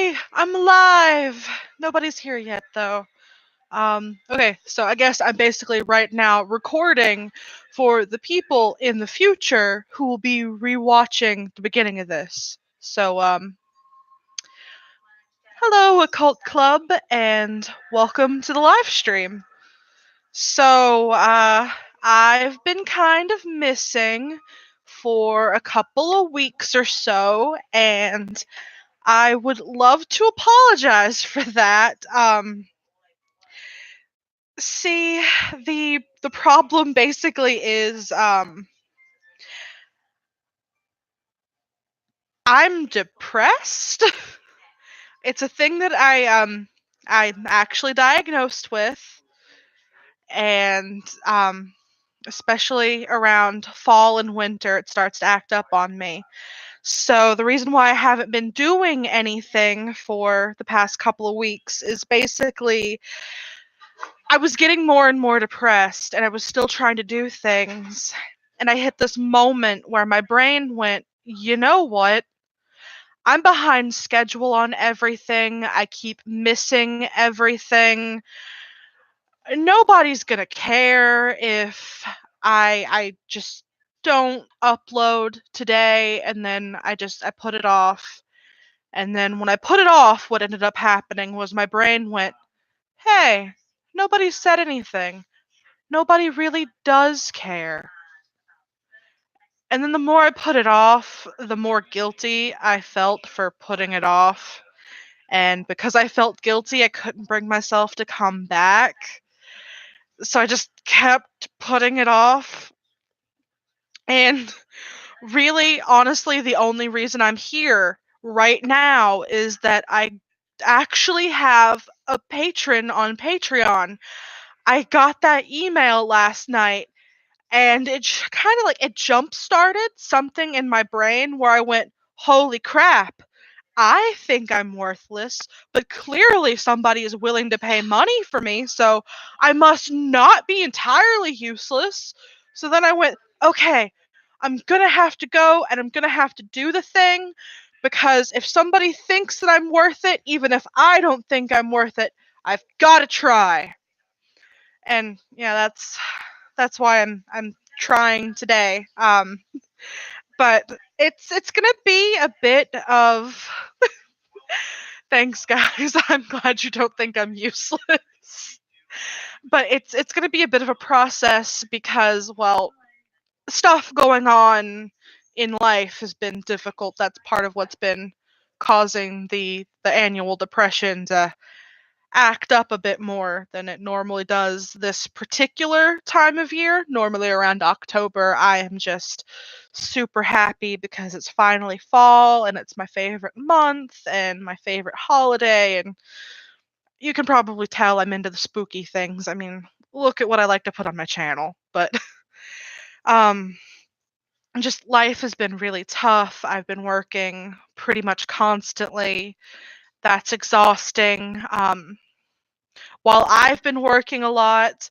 Yay! I'm alive! Nobody's here yet, though. Okay, so I guess I'm basically right now recording for the people in the future who will be rewatching the beginning of this. So, hello, Occult Club, and welcome to the live stream. So, I've been kind of missing for a couple of weeks or so, and I would love to apologize for that. See, the problem basically is I'm depressed. It's a thing that I'm actually diagnosed with, and especially around fall and winter it starts to act up on me. So the reason why I haven't been doing anything for the past couple of weeks is basically I was getting more and more depressed, and I was still trying to do things. And I hit this moment where my brain went, you know what? I'm behind schedule on everything. I keep missing everything. Nobody's gonna care if I just don't upload today, and then I put it off. And then when I put it off, what ended up happening was my brain went, hey, nobody said anything. Nobody really does care. And then the more I put it off, the more guilty I felt for putting it off. And because I felt guilty, I couldn't bring myself to come back. So I just kept putting it off. And really, honestly, the only reason I'm here right now is that I actually have a patron on Patreon. I got that email last night, and it kind of it jump started something in my brain where I went, holy crap, I think I'm worthless, but clearly somebody is willing to pay money for me, so I must not be entirely useless. So then I went, okay, I'm gonna have to go and I'm gonna have to do the thing, because if somebody thinks that I'm worth it, even if I don't think I'm worth it, I've gotta try. And yeah, that's why I'm trying today. But it's gonna be a bit of thanks, guys. I'm glad you don't think I'm useless. But it's gonna be a bit of a process because, well, stuff going on in life has been difficult. That's part of what's been causing the annual depression to act up a bit more than it normally does this particular time of year. Normally around October, I am just super happy because it's finally fall and it's my favorite month and my favorite holiday. And you can probably tell I'm into the spooky things. I mean, look at what I like to put on my channel. But um just life has been really tough. I've been working pretty much constantly. That's exhausting. While I've been working a lot,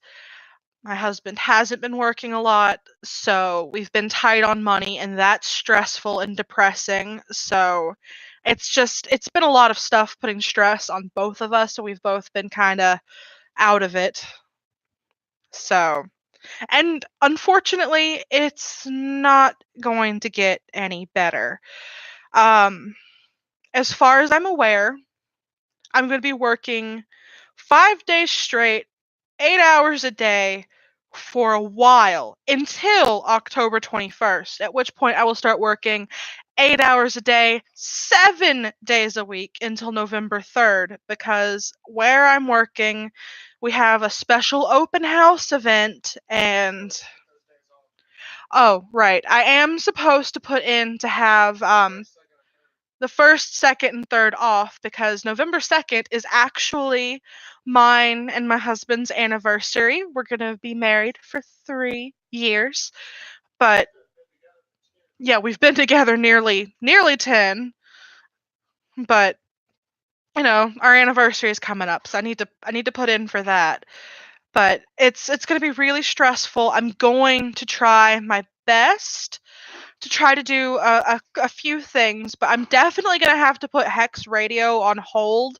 my husband hasn't been working a lot, so we've been tight on money, and that's stressful and depressing. So it's been a lot of stuff putting stress on both of us, so we've both been kind of out of it. So, and unfortunately, it's not going to get any better. Um, as far as I'm aware, I'm going to be working 5 days straight, 8 hours a day for a while until October 21st, at which point I will start working 8 hours a day, 7 days a week until November 3rd, because where I'm working, we have a special open house event. And oh, right, I am supposed to put in to have the 1st, 2nd, and 3rd off, because November 2nd is actually mine and my husband's anniversary. We're going to be married for 3 years. But yeah, we've been together nearly 10. But our anniversary is coming up, so I need to put in for that. But it's going to be really stressful. I'm going to try my best to try to do a few things, but I'm definitely going to have to put Hex Radio on hold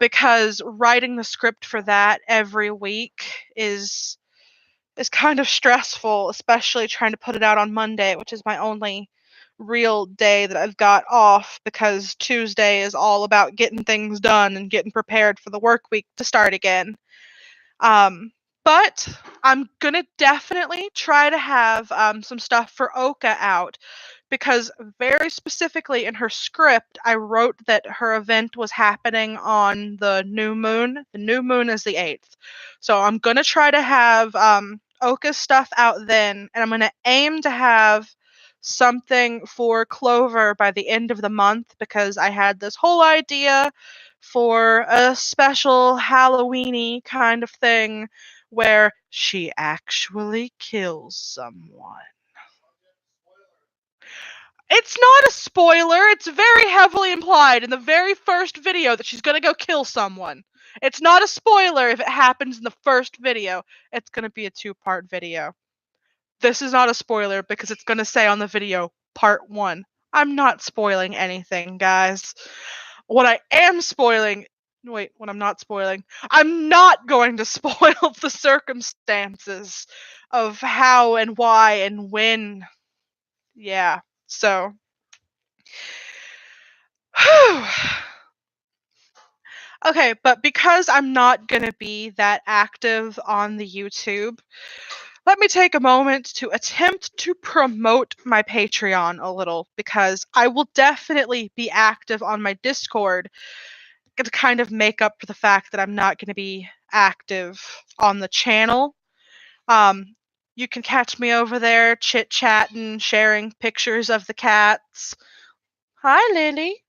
because writing the script for that every week is kind of stressful, especially trying to put it out on Monday, which is my only real day that I've got off because Tuesday is all about getting things done and getting prepared for the work week to start again. But I'm gonna definitely try to have some stuff for Oka out because very specifically in her script, I wrote that her event was happening on the new moon. The new moon is the 8th. So I'm gonna try to have Oka's stuff out then, and I'm gonna aim to have something for Clover by the end of the month because I had this whole idea for a special Halloweeny kind of thing where she actually kills someone. It's not a spoiler. It's very heavily implied in the very first video that she's gonna go kill someone. It's not a spoiler if it happens in the first video. It's gonna be a 2-part video. This is not a spoiler because it's gonna say on the video, part 1. I'm not spoiling anything, guys. What I am spoiling wait, what I'm not spoiling, I'm not going to spoil the circumstances of how and why and when. Yeah, so. Okay, but because I'm not gonna be that active on the YouTube, let me take a moment to attempt to promote my Patreon a little because I will definitely be active on my Discord to kind of make up for the fact that I'm not going to be active on the channel. Um, you can catch me over there chit chatting, sharing pictures of the cats. Hi, Lily.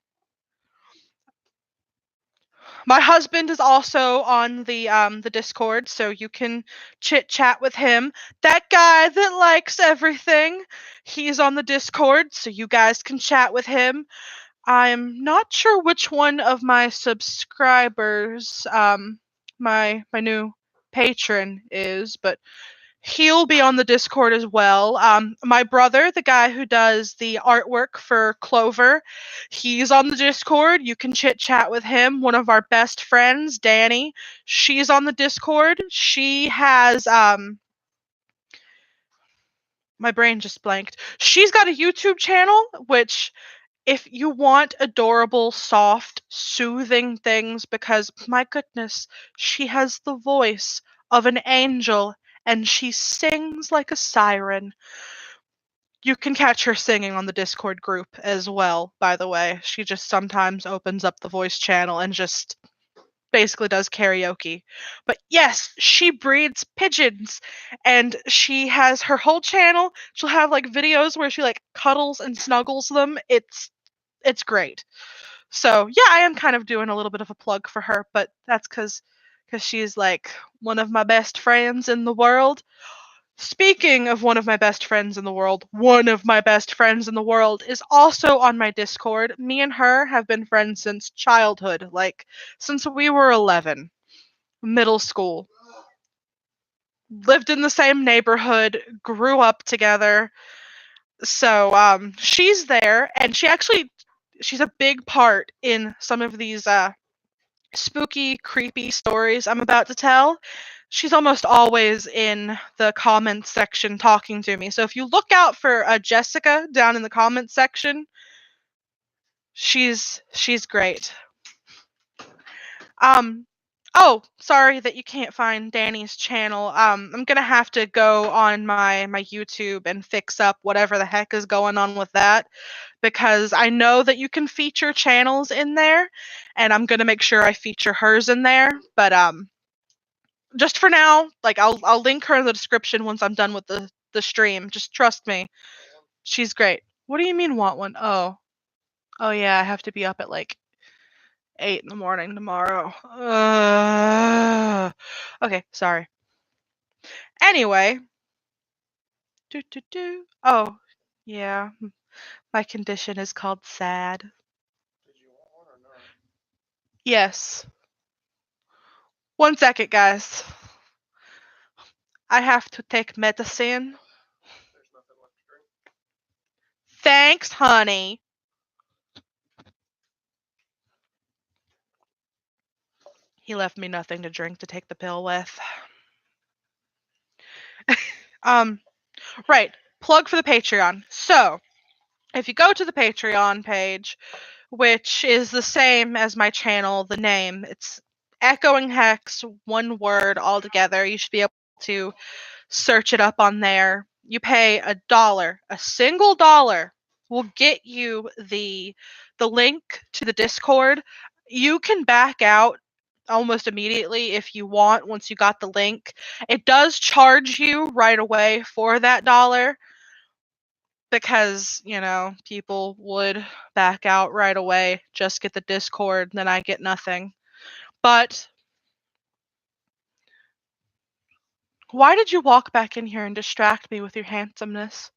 My husband is also on the Discord, so you can chit chat with him. That guy that likes everything, he's on the Discord, so you guys can chat with him. I'm not sure which one of my subscribers, my new patron is, but he'll be on the Discord as well. My brother, the guy who does the artwork for Clover, he's on the Discord. You can chit chat with him. One of our best friends, Danny, she's on the Discord. She has my brain just blanked. She's got a YouTube channel, which if you want adorable, soft, soothing things, because my goodness, she has the voice of an angel and she sings like a siren. You can catch her singing on the Discord group as well, by the way. She just sometimes opens up the voice channel and just basically does karaoke. But yes, she breeds pigeons and she has her whole channel. She'll have like videos where she like cuddles and snuggles them. It's great. So yeah, I am kind of doing a little bit of a plug for her, but that's because she's like one of my best friends in the world. Speaking of one of my best friends in the world, one of my best friends in the world is also on my Discord. Me and her have been friends since childhood, like since we were 11, middle school. Lived in the same neighborhood, grew up together. So she's there and she's a big part in some of these spooky, creepy stories I'm about to tell. She's almost always in the comments section talking to me. So if you look out for Jessica down in the comments section, she's great. Oh, sorry that you can't find Danny's channel. I'm gonna have to go on my YouTube and fix up whatever the heck is going on with that because I know that you can feature channels in there, and I'm gonna make sure I feature hers in there. But just for now, like I'll link her in the description once I'm done with the stream. Just trust me, she's great. What do you mean want one? Oh yeah, I have to be up at like 8 in the morning tomorrow. Okay, sorry. Anyway. Oh, yeah. My condition is called sad. Yes. 1 second, guys. I have to take medicine. Thanks, honey. He left me nothing to drink to take the pill with. Um, right. Plug for the Patreon. So, if you go to the Patreon page, which is the same as my channel, the name, it's Echoing Hex, one word all together. You should be able to search it up on there. You pay $1, a single dollar will get you the link to the Discord. You can back out almost immediately if you want once you got the link. It does charge you right away for that dollar because, people would back out right away, just get the Discord, then I get nothing. But why did you walk back in here and distract me with your handsomeness?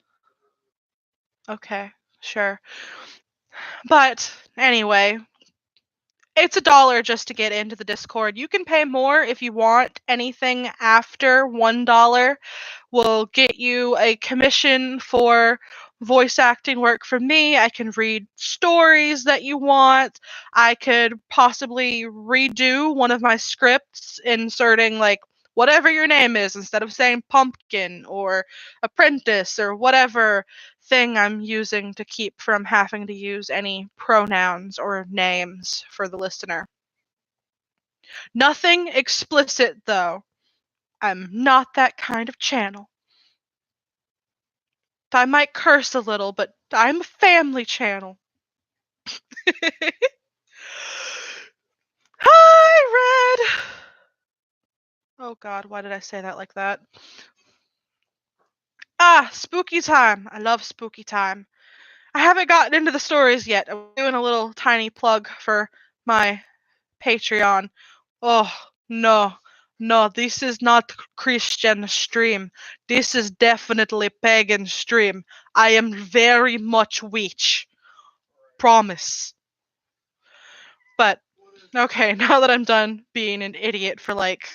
Okay, sure. But anyway, it's $1 just to get into the Discord. You can pay more if you want. Anything after $1 will get you a commission for voice acting work from me. I can read stories that you want. I could possibly redo one of my scripts, inserting like whatever your name is instead of saying pumpkin or apprentice or whatever thing I'm using to keep from having to use any pronouns or names for the listener. Nothing explicit, though. I'm not that kind of channel. I might curse a little, but I'm a family channel. Hi, Red! Oh god, why did I say that like that? Spooky time. I love spooky time. I haven't gotten into the stories yet. I'm doing a little tiny plug for my Patreon. Oh, no. No, this is not Christian stream. This is definitely pagan stream. I am very much witch. Promise. But, okay, now that I'm done being an idiot for like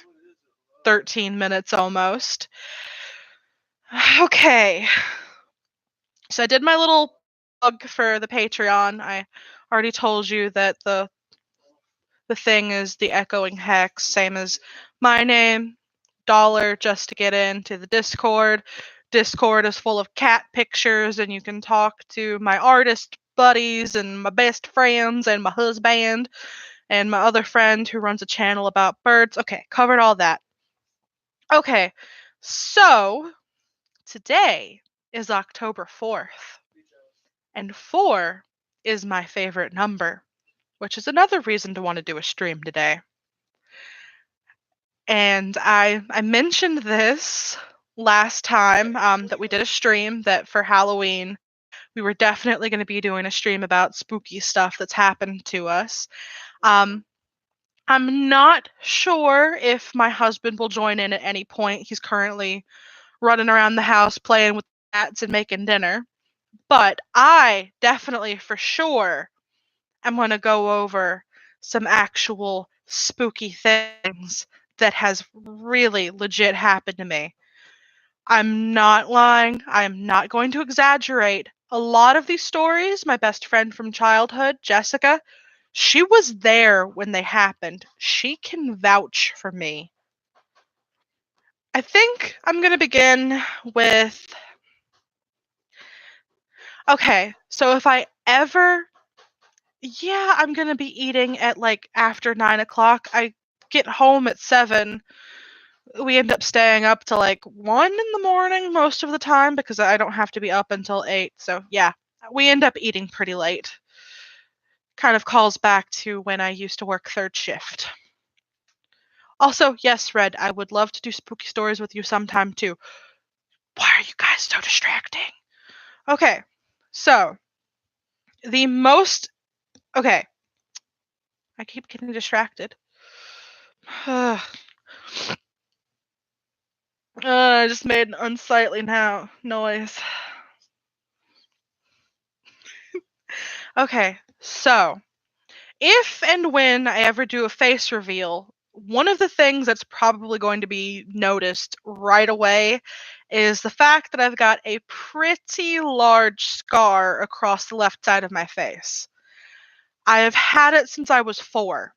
13 minutes almost. Okay. So I did my little plug for the Patreon. I already told you that the thing is the Echoing Hex, same as my name. $1 just to get into the Discord. Discord is full of cat pictures, and you can talk to my artist buddies and my best friends and my husband and my other friend who runs a channel about birds. Okay, covered all that. Okay, so today is October 4th, and 4 is my favorite number, which is another reason to want to do a stream today. And I mentioned this last time that we did a stream, that for Halloween we were definitely going to be doing a stream about spooky stuff that's happened to us. I'm not sure if my husband will join in at any point. He's currently running around the house playing with cats and making dinner. But I definitely for sure am going to go over some actual spooky things that has really legit happened to me. I'm not lying. I am not going to exaggerate. A lot of these stories, my best friend from childhood, Jessica, she was there when they happened. She can vouch for me. I think I'm going to begin with. Okay, so if I ever. Yeah, I'm going to be eating at like after 9 o'clock. I get home at 7. We end up staying up to like 1 in the morning most of the time because I don't have to be up until 8. So, yeah, we end up eating pretty late. Kind of calls back to when I used to work third shift. Also, yes, Red, I would love to do spooky stories with you sometime too. Why are you guys so distracting? Okay, so the most. Okay, I keep getting distracted. I just made an unsightly noise. Okay, so if and when I ever do a face reveal, one of the things that's probably going to be noticed right away is the fact that I've got a pretty large scar across the left side of my face. I have had it since I was 4,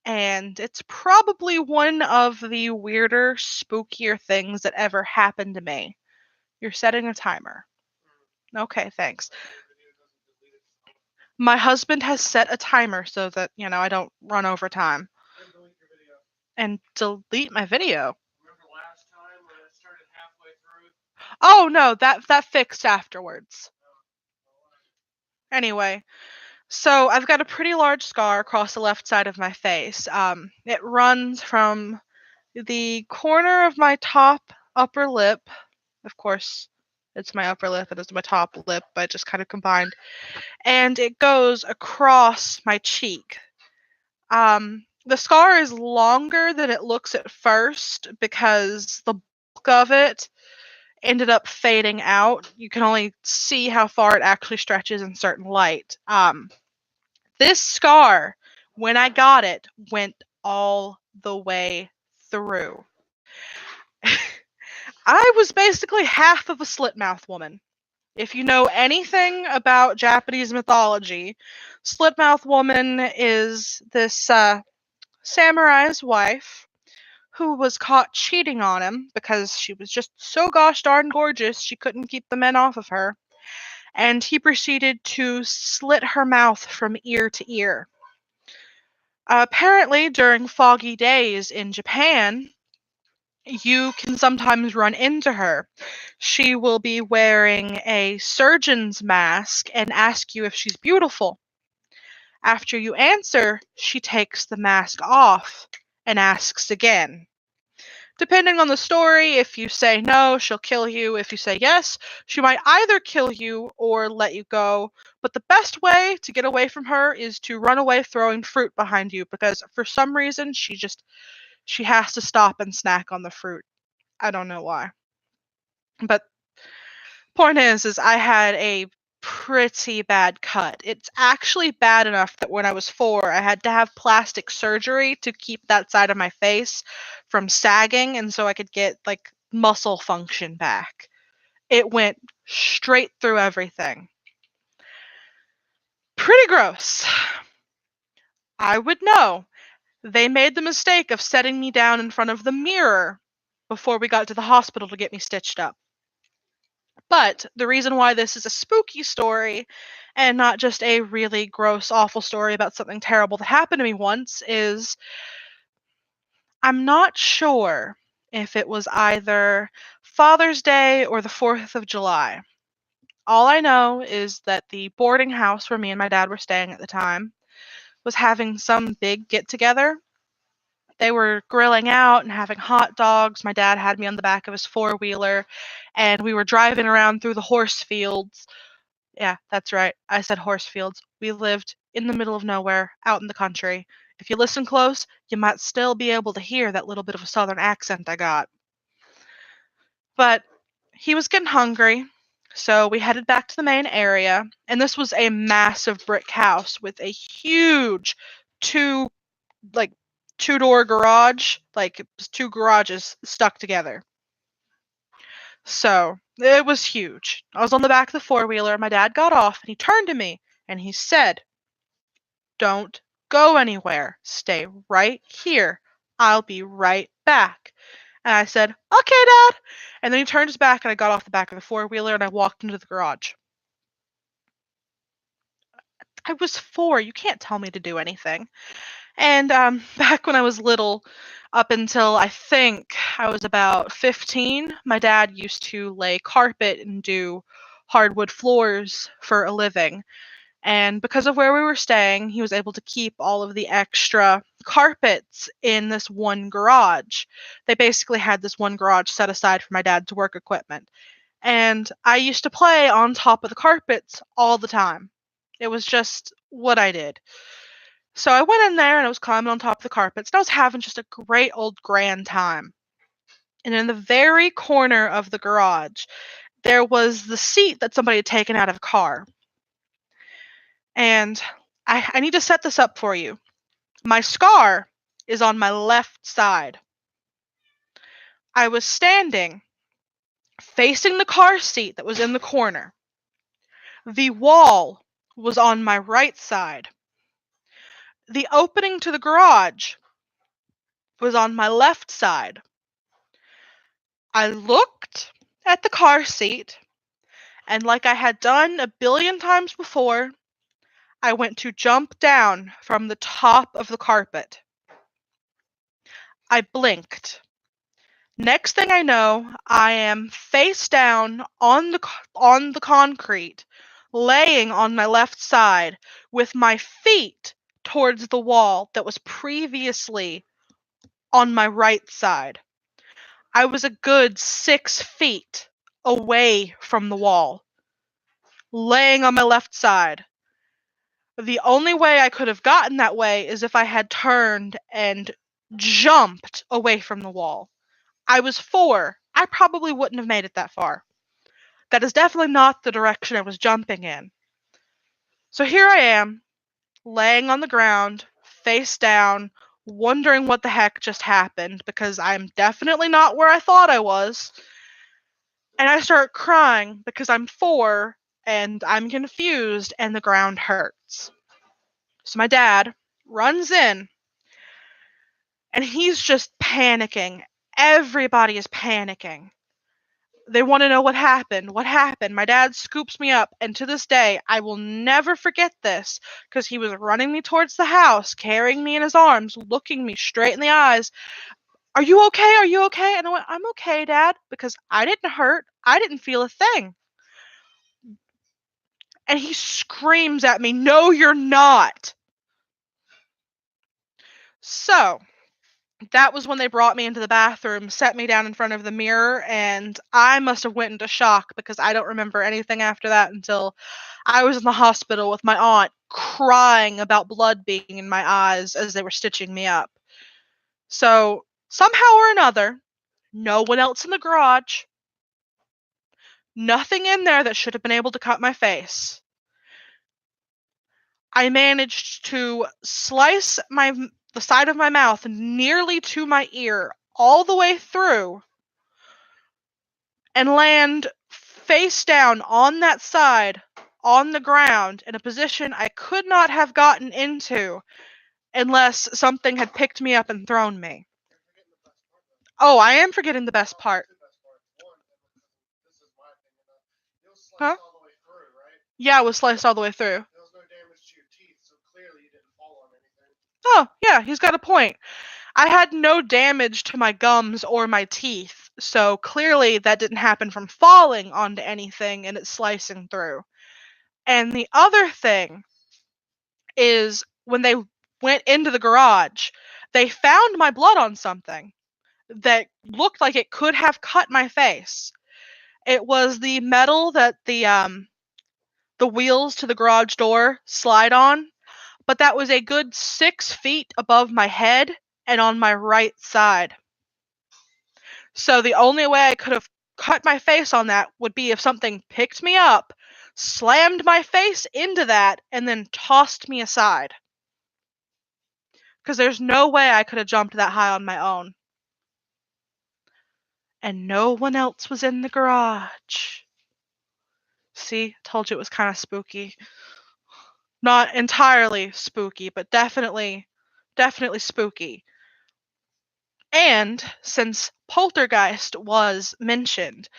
and it's probably one of the weirder, spookier things that ever happened to me. You're setting a timer. Okay, thanks. My husband has set a timer so that, I don't run over time. And delete my video. Oh no, that fixed afterwards. Anyway, so I've got a pretty large scar across the left side of my face. It runs from the corner of my top upper lip. Of course, it's my upper lip and it's my top lip, but just kind of combined. And it goes across my cheek. The scar is longer than it looks at first because the bulk of it ended up fading out. You can only see how far it actually stretches in certain light. This scar, when I got it, went all the way through. I was basically half of a slipmouth woman. If you know anything about Japanese mythology, slipmouth woman is this samurai's wife who was caught cheating on him because she was just so gosh darn gorgeous she couldn't keep the men off of her. And he proceeded to slit her mouth from ear to ear. Apparently, during foggy days in Japan, you can sometimes run into her. She will be wearing a surgeon's mask and ask you if she's beautiful. After you answer, she takes the mask off and asks again. Depending on the story, if you say no, she'll kill you. If you say yes, she might either kill you or let you go. But the best way to get away from her is to run away throwing fruit behind you, because for some reason she has to stop and snack on the fruit. I don't know why. But point is I had a pretty bad cut. It's actually bad enough that when I was 4, I had to have plastic surgery to keep that side of my face from sagging, and so I could get like muscle function back. It went straight through everything. Pretty gross. I would know. They made the mistake of setting me down in front of the mirror before we got to the hospital to get me stitched up. But the reason why this is a spooky story and not just a really gross, awful story about something terrible that happened to me once is I'm not sure if it was either Father's Day or the 4th of July. All I know is that the boarding house where me and my dad were staying at the time was having some big get together. They were grilling out and having hot dogs. My dad had me on the back of his four-wheeler, and we were driving around through the horse fields. Yeah, that's right. I said horse fields. We lived in the middle of nowhere, out in the country. If you listen close, you might still be able to hear that little bit of a southern accent I got. But he was getting hungry, so we headed back to the main area, and this was a massive brick house with a huge two like two-door garage, like it was 2 garages stuck together. So it was huge. I was on the back of the four-wheeler. My dad got off and he turned to me and he said, "Don't go anywhere. Stay right here. I'll be right back." And I said, "Okay, Dad." And then he turned his back and I got off the back of the four-wheeler and I walked into the garage. I was 4. You can't tell me to do anything. And back when I was little, up until I think I was about 15, my dad used to lay carpet and do hardwood floors for a living. And because of where we were staying, he was able to keep all of the extra carpets in this one garage. They basically had this one garage set aside for my dad's work equipment. And I used to play on top of the carpets all the time. It was just what I did. So I went in there and I was climbing on top of the carpets and I was having just a great old grand time. And in the very corner of the garage, there was the seat that somebody had taken out of a car. And I need to set this up for you. My scar is on my left side. I was standing facing the car seat that was in the corner. The wall was on my right side. The opening to the garage was on my left side. I looked at the car seat, and like I had done a billion times before, I went to jump down from the top of the carpet. I blinked. Next thing I know, I am face down on the concrete, laying on my left side with my feet towards the wall that was previously on my right side. I was a good 6 feet away from the wall, laying on my left side. The only way I could have gotten that way is if I had turned and jumped away from the wall. I was 4. I probably wouldn't have made it that far. That is definitely not the direction I was jumping in. So here I am, laying on the ground, face down, wondering what the heck just happened because I'm definitely not where I thought I was. And I start crying because I'm 4 and I'm confused and the ground hurts. So my dad runs in and he's just panicking. Everybody is panicking. They want to know what happened. What happened? My dad scoops me up, and to this day, I will never forget this because he was running me towards the house, carrying me in his arms, looking me straight in the eyes. Are you okay? Are you okay? And I went, I'm okay, Dad, because I didn't hurt. I didn't feel a thing. And he screams at me, no, you're not. So that was when they brought me into the bathroom, set me down in front of the mirror, and I must have went into shock because I don't remember anything after that until I was in the hospital with my aunt crying about blood being in my eyes as they were stitching me up. So somehow or another, no one else in the garage, nothing in there that should have been able to cut my face. I managed to slice the side of my mouth nearly to my ear all the way through and land face down on that side on the ground in a position I could not have gotten into unless something had picked me up and thrown me. Oh, I am forgetting the best part. Huh? Yeah, it was sliced all the way through. Oh, yeah, he's got a point. I had no damage to my gums or my teeth, so clearly that didn't happen from falling onto anything and it slicing through. And the other thing is when they went into the garage, they found my blood on something that looked like it could have cut my face. It was the metal that the wheels to the garage door slide on, but that was a good 6 feet above my head and on my right side. So the only way I could have cut my face on that would be if something picked me up, slammed my face into that, and then tossed me aside. Because there's no way I could have jumped that high on my own. And no one else was in the garage. See, told you it was kind of spooky. Not entirely spooky, but definitely spooky. And since poltergeist was mentioned,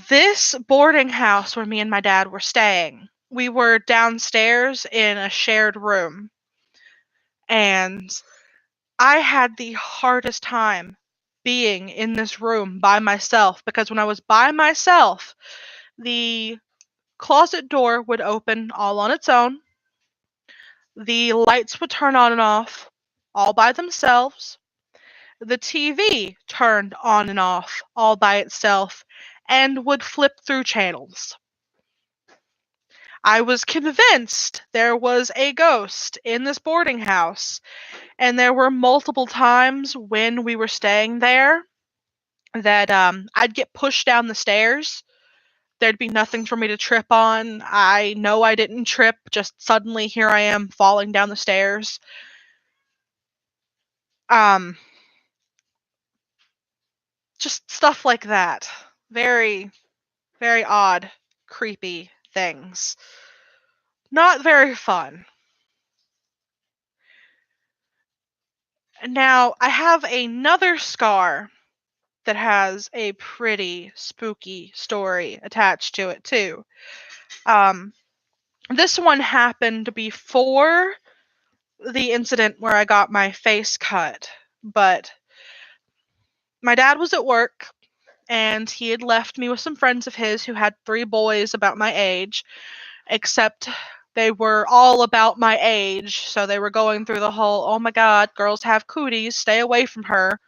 this boarding house where me and my dad were staying, we were downstairs in a shared room. And I had the hardest time being in this room by myself because when I was by myself, the closet door would open all on its own. The lights would turn on and off all by themselves. The TV turned on and off all by itself and would flip through channels. I was convinced there was a ghost in this boarding house, and there were multiple times when we were staying there that I'd get pushed down the stairs. There'd be nothing for me to trip on. I know I didn't trip, just suddenly here I am falling down the stairs. Just stuff like that. Very, very odd, creepy things. Not very fun. Now, I have another scar that has a pretty spooky story attached to it, too. This one happened before the incident where I got my face cut, but my dad was at work and he had left me with some friends of his who had 3 boys about my age, except they were all about my age, so they were going through the whole, oh my god, girls have cooties, stay away from her.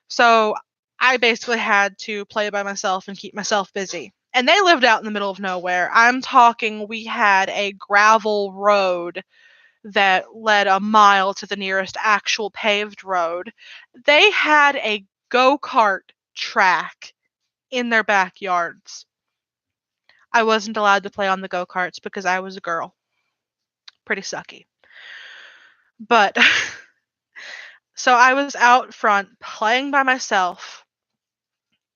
So I basically had to play by myself and keep myself busy. And they lived out in the middle of nowhere. I'm talking, we had a gravel road that led a mile to the nearest actual paved road. They had a go-kart track in their backyards. I wasn't allowed to play on the go-karts because I was a girl. Pretty sucky. But so I was out front playing by myself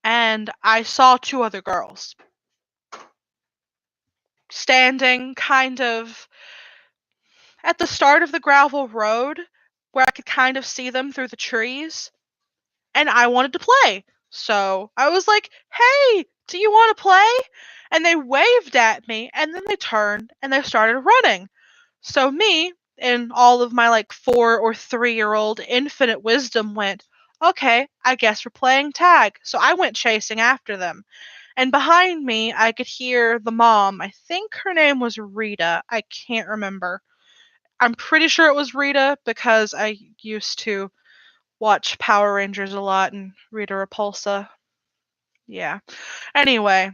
and I saw 2 other girls standing kind of at the start of the gravel road where I could kind of see them through the trees, and I wanted to play. So I was like, hey, do you want to play? And they waved at me, and then they turned and they started running. So me, in all of my like 4 or 3-year-old infinite wisdom, went, okay, I guess we're playing tag. So I went chasing after them. And behind me, I could hear the mom. I think her name was Rita. I can't remember. I'm pretty sure it was Rita because I used to watch Power Rangers a lot and Rita Repulsa. Yeah. Anyway,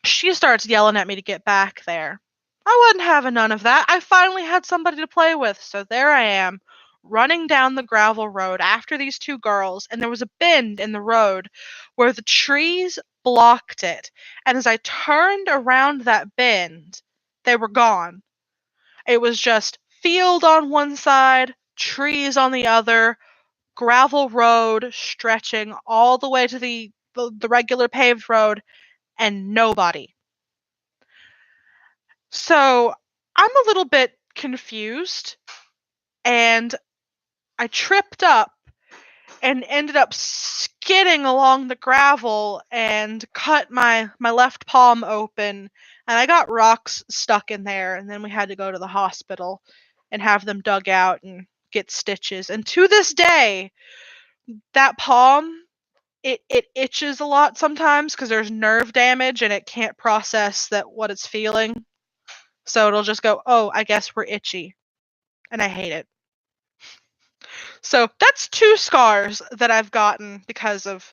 she starts yelling at me to get back there. I wasn't having none of that. I finally had somebody to play with, so there I am, running down the gravel road after these 2 girls, and there was a bend in the road where the trees blocked it. And as I turned around that bend, they were gone. It was just field on one side, trees on the other, gravel road stretching all the way to the regular paved road, and nobody. So I'm a little bit confused, and I tripped up and ended up skidding along the gravel and cut my left palm open, and I got rocks stuck in there, and then we had to go to the hospital and have them dug out and get stitches. And to this day, that palm, it itches a lot sometimes because there's nerve damage and it can't process that what it's feeling. So it'll just go, oh, I guess we're itchy. And I hate it. So that's 2 scars that I've gotten because of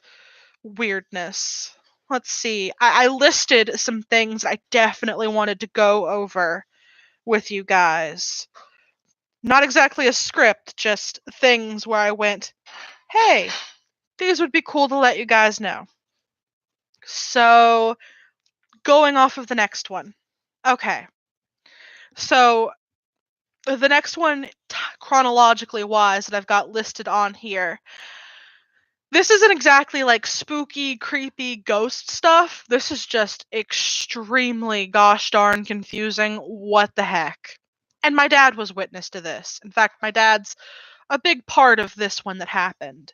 weirdness. Let's see. I listed some things I definitely wanted to go over with you guys. Not exactly a script, just things where I went, hey, these would be cool to let you guys know. So, going off of the next one. Okay. So, the next one, chronologically wise, that I've got listed on here. This isn't exactly like spooky, creepy ghost stuff. This is just extremely gosh darn confusing. What the heck? And my dad was witness to this. In fact, my dad's a big part of this one that happened.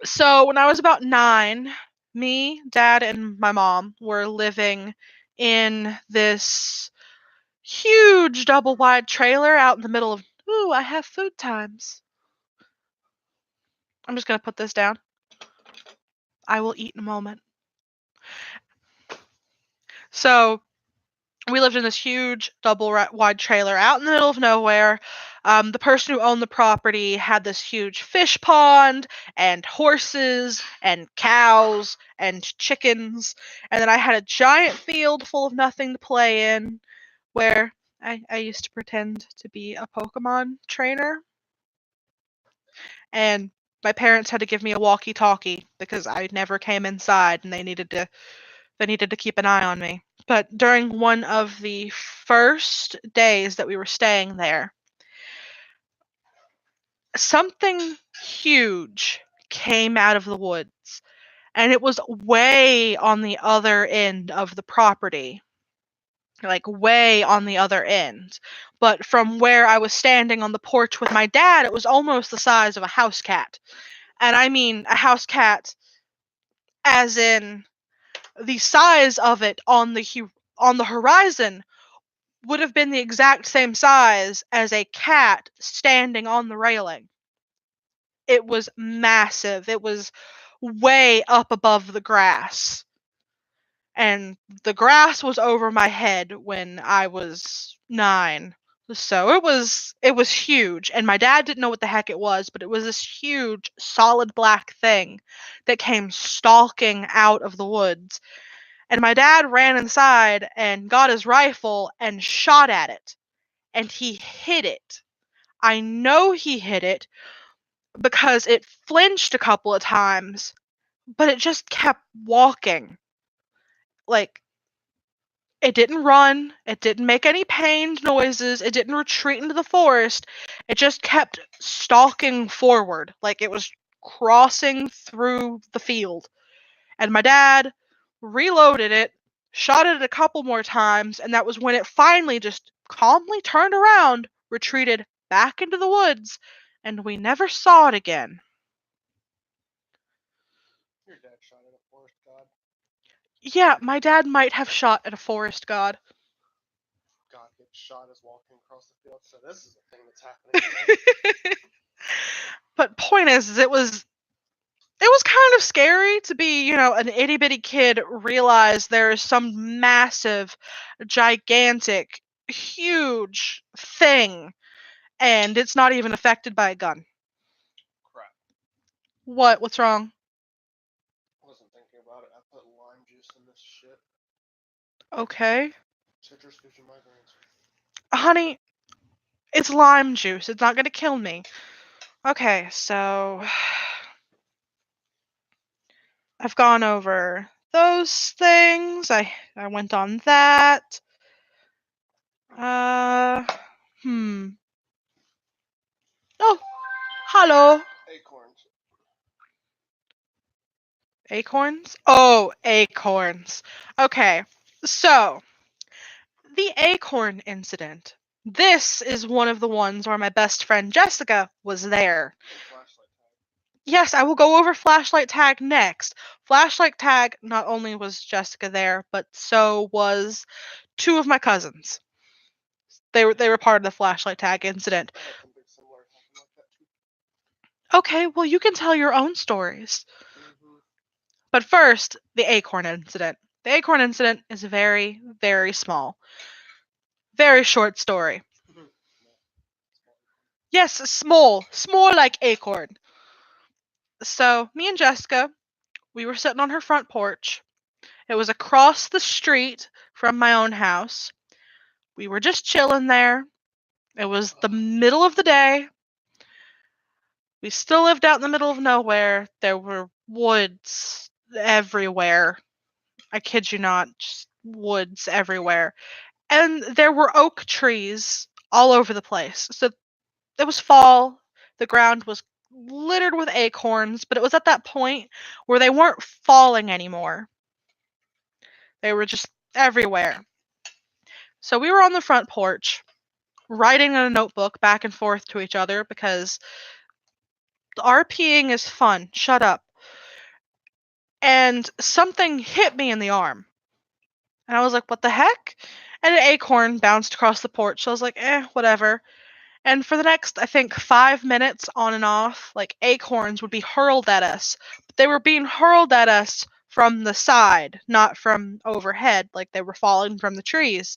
So, when I was about 9, me, dad, and my mom were living in this huge double wide trailer out in the middle of, ooh, I have food times. I'm just going to put this down. I will eat in a moment. So, we lived in this huge double wide trailer out in the middle of nowhere. The person who owned the property had this huge fish pond and horses and cows and chickens. And then I had a giant field full of nothing to play in where I used to pretend to be a Pokemon trainer. And my parents had to give me a walkie-talkie because I never came inside and they needed to keep an eye on me. But during one of the first days that we were staying there, something huge came out of the woods. and it was way on the other end of the property. Like way on the other end. But from where I was standing on the porch with my dad, it was almost the size of a house cat. And I mean a house cat as in the size of it on the horizon would have been the exact same size as a cat standing on the railing. It was massive. It was way up above the grass. And the grass was over my head when I was 9. So it was huge, and my dad didn't know what the heck it was, but it was this huge solid black thing that came stalking out of the woods. And my dad ran inside and got his rifle and shot at it. And he hit it. I know he hit it because it flinched a couple of times, but it just kept walking. Like, it didn't run, it didn't make any pained noises, it didn't retreat into the forest. It just kept stalking forward, like it was crossing through the field. And my dad reloaded it, shot it a couple more times, and that was when it finally just calmly turned around, retreated back into the woods, and we never saw it again. Your dad shot at a forest god. Yeah, my dad might have shot at a forest god. God gets shot as walking across the field, so this is a thing that's happening. But point is, it was kind of scary to be, an itty bitty kid realize there is some massive, gigantic, huge thing, and it's not even affected by a gun. Crap. What? What's wrong? I wasn't thinking about it. I put lime juice in this shit. Okay. Citrus gives you migraines. Honey, it's lime juice. It's not gonna kill me. Okay, so I've gone over those things. I went on that. Oh, hello. Acorns. Acorns? Oh, acorns. Okay, so the acorn incident. This is one of the ones where my best friend Jessica was there. Flashlight tag. Yes, I will go over flashlight tag next. Flashlight tag, not only was Jessica there, but so was 2 of my cousins. They were part of the flashlight tag incident. I had something similar happen like that too. Okay, well you can tell your own stories. Mm-hmm. But first, the acorn incident. The acorn incident is very, very small. Very short story. Yes, small like acorn. So, me and Jessica, we were sitting on her front porch. It was across the street from my own house. We were just chilling there. It was the middle of the day. We still lived out in the middle of nowhere. There were woods everywhere. I kid you not, just woods everywhere. And there were oak trees all over the place. So it was fall. The ground was littered with acorns, but it was at that point where they weren't falling anymore. They were just everywhere. So we were on the front porch, writing in a notebook back and forth to each other because RPing is fun. Shut up. And something hit me in the arm. And I was like, what the heck? And an acorn bounced across the porch. So I was like, whatever. And for the next, I think, 5 minutes on and off, like acorns would be hurled at us. But they were being hurled at us from the side, not from overhead, like they were falling from the trees.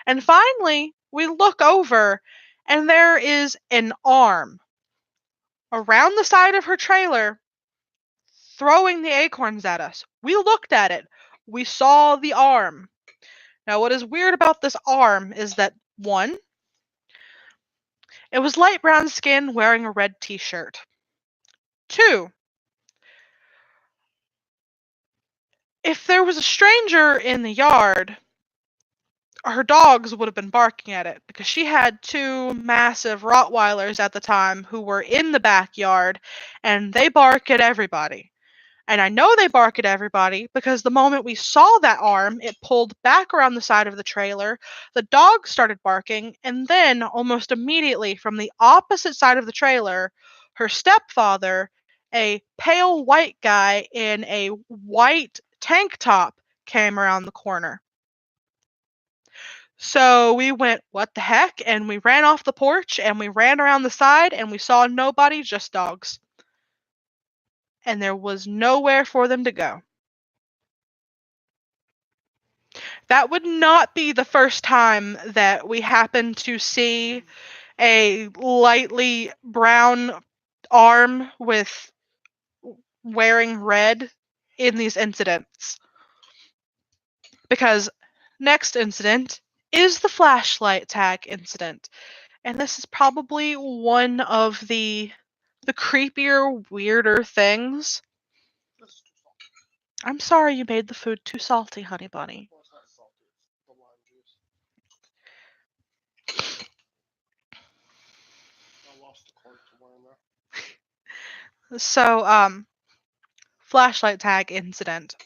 And finally, we look over, and there is an arm around the side of her trailer throwing the acorns at us. We looked at it. We saw the arm. Now, what is weird about this arm is that, one, it was light brown skin wearing a red t-shirt. 2, if there was a stranger in the yard, her dogs would have been barking at it because she had 2 massive Rottweilers at the time who were in the backyard and they bark at everybody. And I know they bark at everybody because the moment we saw that arm, it pulled back around the side of the trailer. The dog started barking, and then almost immediately from the opposite side of the trailer, her stepfather, a pale white guy in a white tank top, came around the corner. So we went, what the heck? And we ran off the porch and we ran around the side and we saw nobody, just dogs. And there was nowhere for them to go. That would not be the first time that we happened to see a lightly brown arm with wearing red in these incidents. Because next incident is the flashlight tag incident. And this is probably one of the creepier, weirder things. This is too salty. I'm sorry you made the food too salty, honey bunny. Well, it's not salty. It's the lime juice. I lost the cork somewhere in there. So, flashlight tag incident.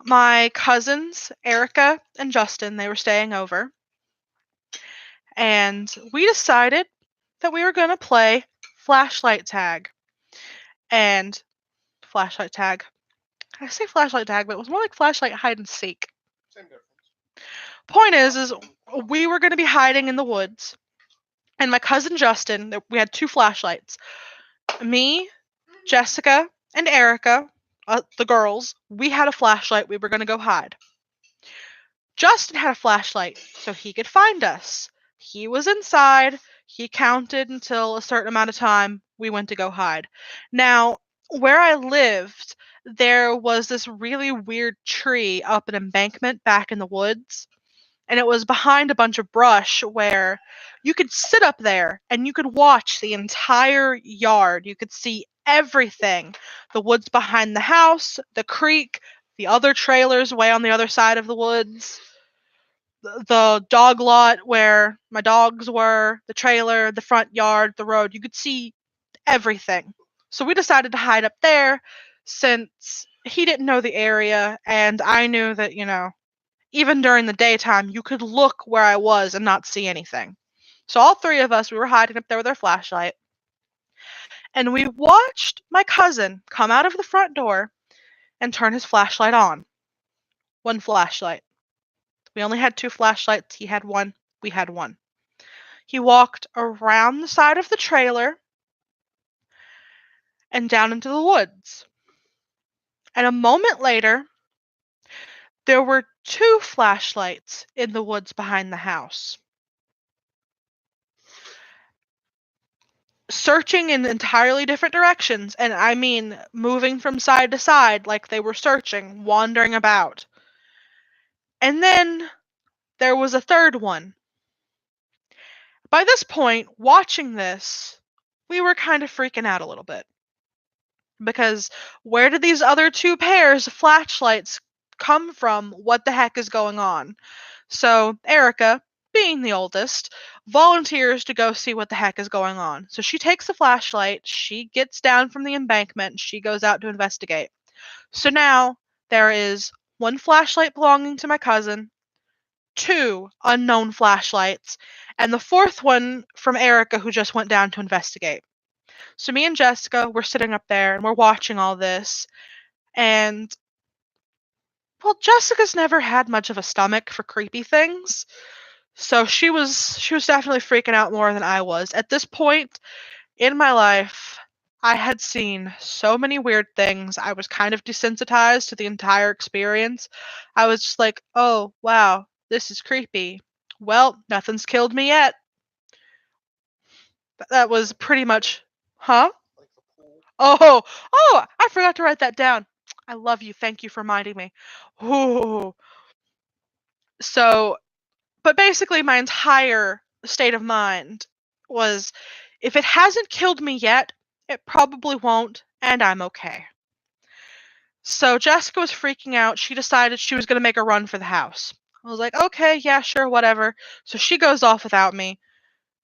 My cousins, Erica and Justin, they were staying over. And we decided that we were going to play flashlight tag. And flashlight tag. I say flashlight tag, but it was more like flashlight hide and seek. Same difference. Point is we were going to be hiding in the woods. And my cousin Justin, we had 2 flashlights. Me, Jessica, and Erica, the girls, we had a flashlight. We were going to go hide. Justin had a flashlight, so he could find us. He was inside. He counted until a certain amount of time. We went to go hide. Now, where I lived, there was this really weird tree up an embankment back in the woods. And it was behind a bunch of brush where you could sit up there and you could watch the entire yard. You could see everything. The woods behind the house, the creek, the other trailers way on the other side of the woods, the dog lot where my dogs were, the trailer, the front yard, the road. You could see everything. So we decided to hide up there since he didn't know the area and I knew that, even during the daytime, you could look where I was and not see anything. So all 3 of us, we were hiding up there with our flashlight. And we watched my cousin come out of the front door and turn his flashlight on. 1 flashlight. We only had 2 flashlights. He had 1. We had 1. He walked around the side of the trailer and down into the woods. And a moment later, there were 2 flashlights in the woods behind the house. Searching in entirely different directions, and I mean moving from side to side like they were searching, wandering about. And then there was a 3rd one. By this point, watching this, we were kind of freaking out a little bit. Because where did these other 2 pairs of flashlights come from? What the heck is going on? So Erica, being the oldest, volunteers to go see what the heck is going on. So she takes the flashlight, she gets down from the embankment, and she goes out to investigate. So now there is 1 flashlight belonging to my cousin, 2 unknown flashlights, and the 4th one from Erica who just went down to investigate. So me and Jessica, we're sitting up there and we're watching all this. And, well, Jessica's never had much of a stomach for creepy things. So she was definitely freaking out more than I was. At this point in my life, I had seen so many weird things. I was kind of desensitized to the entire experience. I was just like, oh, wow, this is creepy. Well, nothing's killed me yet. That was pretty much, huh? Like the pool. Oh, I forgot to write that down. I love you. Thank you for reminding me. Ooh. So, but basically my entire state of mind was if it hasn't killed me yet, it probably won't, and I'm okay. So Jessica was freaking out. She decided she was going to make a run for the house. I was like, okay, yeah, sure, whatever. So she goes off without me.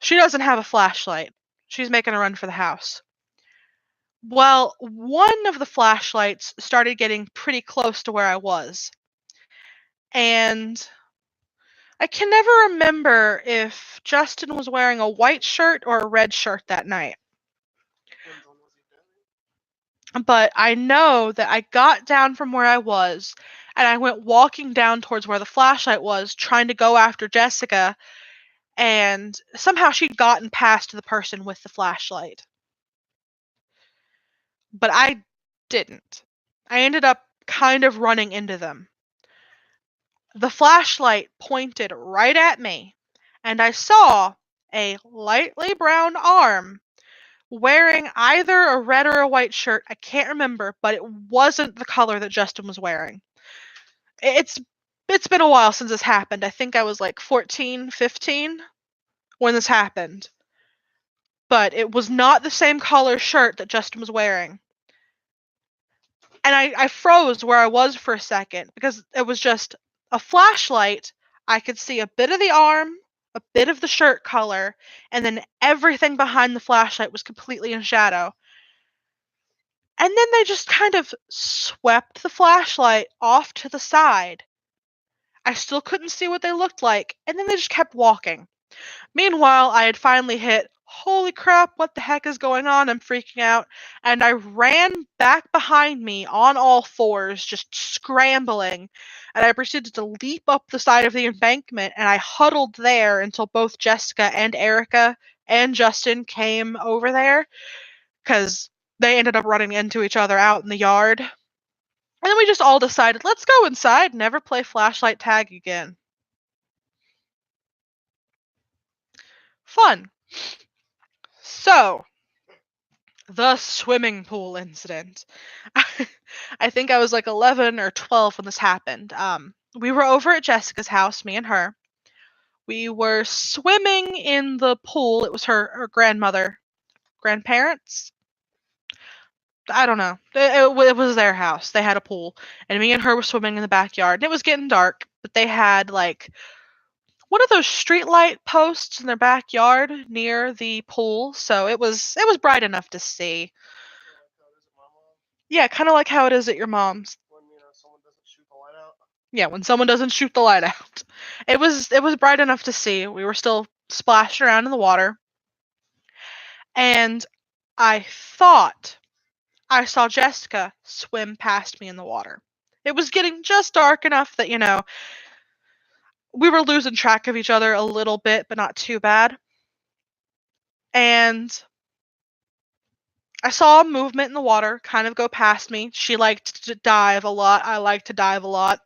She doesn't have a flashlight. She's making a run for the house. Well, one of the flashlights started getting pretty close to where I was. And I can never remember if Justin was wearing a white shirt or a red shirt that night. Depends on what he's doing. But I know that I got down from where I was and I went walking down towards where the flashlight was, trying to go after Jessica, and somehow she'd gotten past the person with the flashlight. But I didn't. I ended up kind of running into them. The flashlight pointed right at me, and I saw a lightly brown arm wearing either a red or a white shirt. I can't remember, but it wasn't the color that Justin was wearing. It's it's been a while since this happened. I think I was like 14, 15 when this happened. But it was not the same color shirt that Justin was wearing. And I froze where I was for a second because it was just a flashlight. I could see a bit of the arm, a bit of the shirt color, and then everything behind the flashlight was completely in shadow. And then they just kind of swept the flashlight off to the side. I still couldn't see what they looked like, and then they just kept walking. Meanwhile, I had finally hit, holy crap, what the heck is going on? I'm freaking out. And I ran back behind me on all fours, just scrambling. And I proceeded to leap up the side of the embankment, and I huddled there until both Jessica and Erica and Justin came over there, because they ended up running into each other out in the yard. And then we just all decided, let's go inside, never play flashlight tag again. Fun. So, the swimming pool incident. I think I was like 11 or 12 when this happened. We were over at Jessica's house, me and her. We were swimming in the pool. It was her grandparents. I don't know. It was their house. They had a pool, and me and her were swimming in the backyard. And it was getting dark, but they had like one of those street light posts in their backyard near the pool, so it was bright enough to see. Yeah, kind of like how it is at your mom's. When someone doesn't shoot the light out. Yeah, when someone doesn't shoot the light out. It was bright enough to see. We were still splashed around in the water. And I thought I saw Jessica swim past me in the water. It was getting just dark enough that, we were losing track of each other a little bit, but not too bad. And I saw a movement in the water kind of go past me. She liked to dive a lot. I like to dive a lot.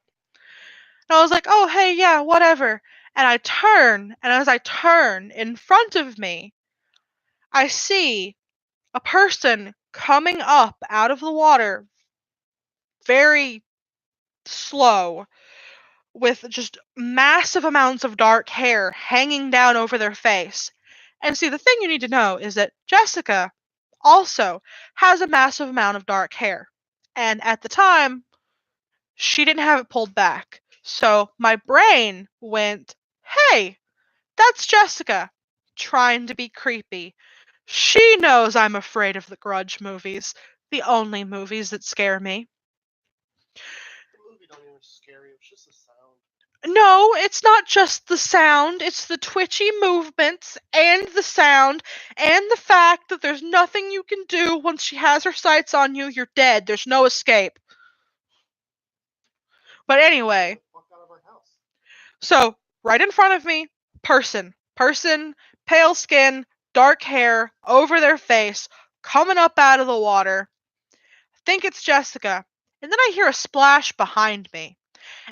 And I was like, oh, hey, yeah, whatever. And I turn, and as I turn, in front of me, I see a person coming up out of the water very slow with just massive amounts of dark hair hanging down over their face. And see, the thing you need to know is that Jessica also has a massive amount of dark hair. And at the time, she didn't have it pulled back. So my brain went, hey, that's Jessica, trying to be creepy. She knows I'm afraid of the Grudge movies, the only movies that scare me. The movie don't even scare you. It's just the sound. No, it's not just the sound, it's the twitchy movements and the sound and the fact that there's nothing you can do once she has her sights on you. You're dead. There's no escape. But anyway, Get the fuck out of our house. so right in front of me, person, pale skin, dark hair over their face, coming up out of the water. Think it's Jessica. And then I hear a splash behind me.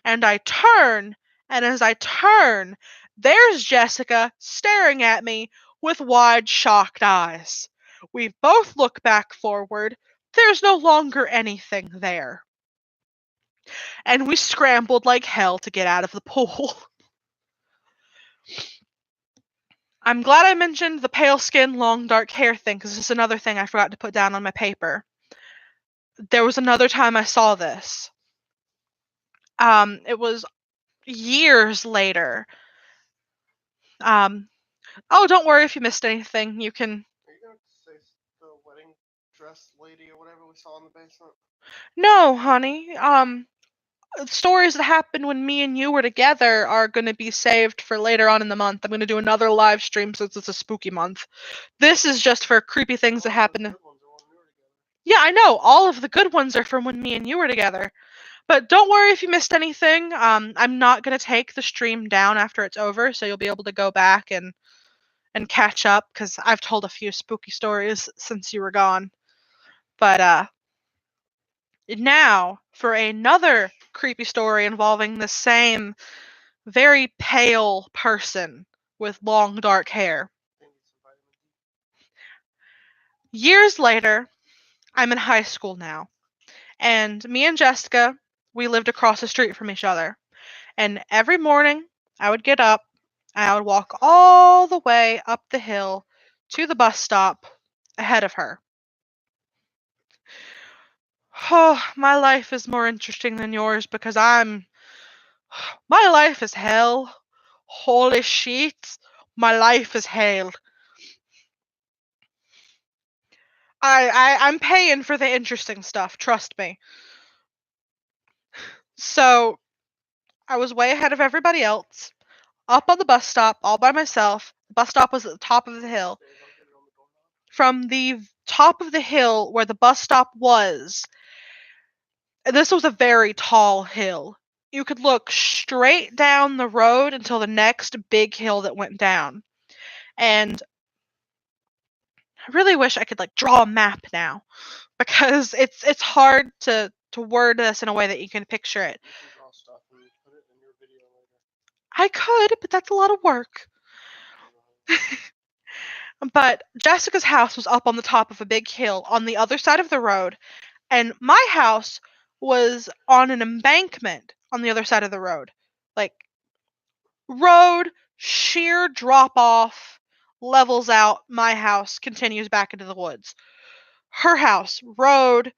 And I turn, and as I turn, there's Jessica staring at me with wide, shocked eyes. We both look back forward. There's no longer anything there. And we scrambled like hell to get out of the pool. I'm glad I mentioned the pale skin, long, dark hair thing, because this is another thing I forgot to put down on my paper. There was another time I saw this. It was years later. Oh, don't worry if you missed anything. You can. Are you gonna say the wedding dressed lady or whatever we saw in the basement? No, honey. Stories that happened when me and you were together are going to be saved for later on in the month. I'm going to do another live stream since it's a spooky month. This is just for creepy things that happened. Yeah, I know. All of the good ones are from when me and you were together. But don't worry if you missed anything. I'm not going to take the stream down after it's over, so you'll be able to go back and catch up because I've told a few spooky stories since you were gone. But now for another creepy story involving the same very pale person with long dark hair. Years later, I'm in high school now, and me and Jessica, we lived across the street from each other. And every morning, I would get up, and I would walk all the way up the hill to the bus stop ahead of her. Oh, my life is more interesting than yours because my life is hell. Holy shit, my life is hell. I'm paying for the interesting stuff, trust me. So, I was way ahead of everybody else, up on the bus stop, all by myself. The bus stop was at the top of the hill. From the top of the hill where the bus stop was, this was a very tall hill. You could look straight down the road until the next big hill that went down. And I really wish I could like draw a map now because it's hard to word this in a way that you can picture it. I could, but that's a lot of work. But Jessica's house was up on the top of a big hill on the other side of the road, and my house was on an embankment on the other side of the road. Like, road, sheer drop off, levels out, my house continues back into the woods. Her house, road,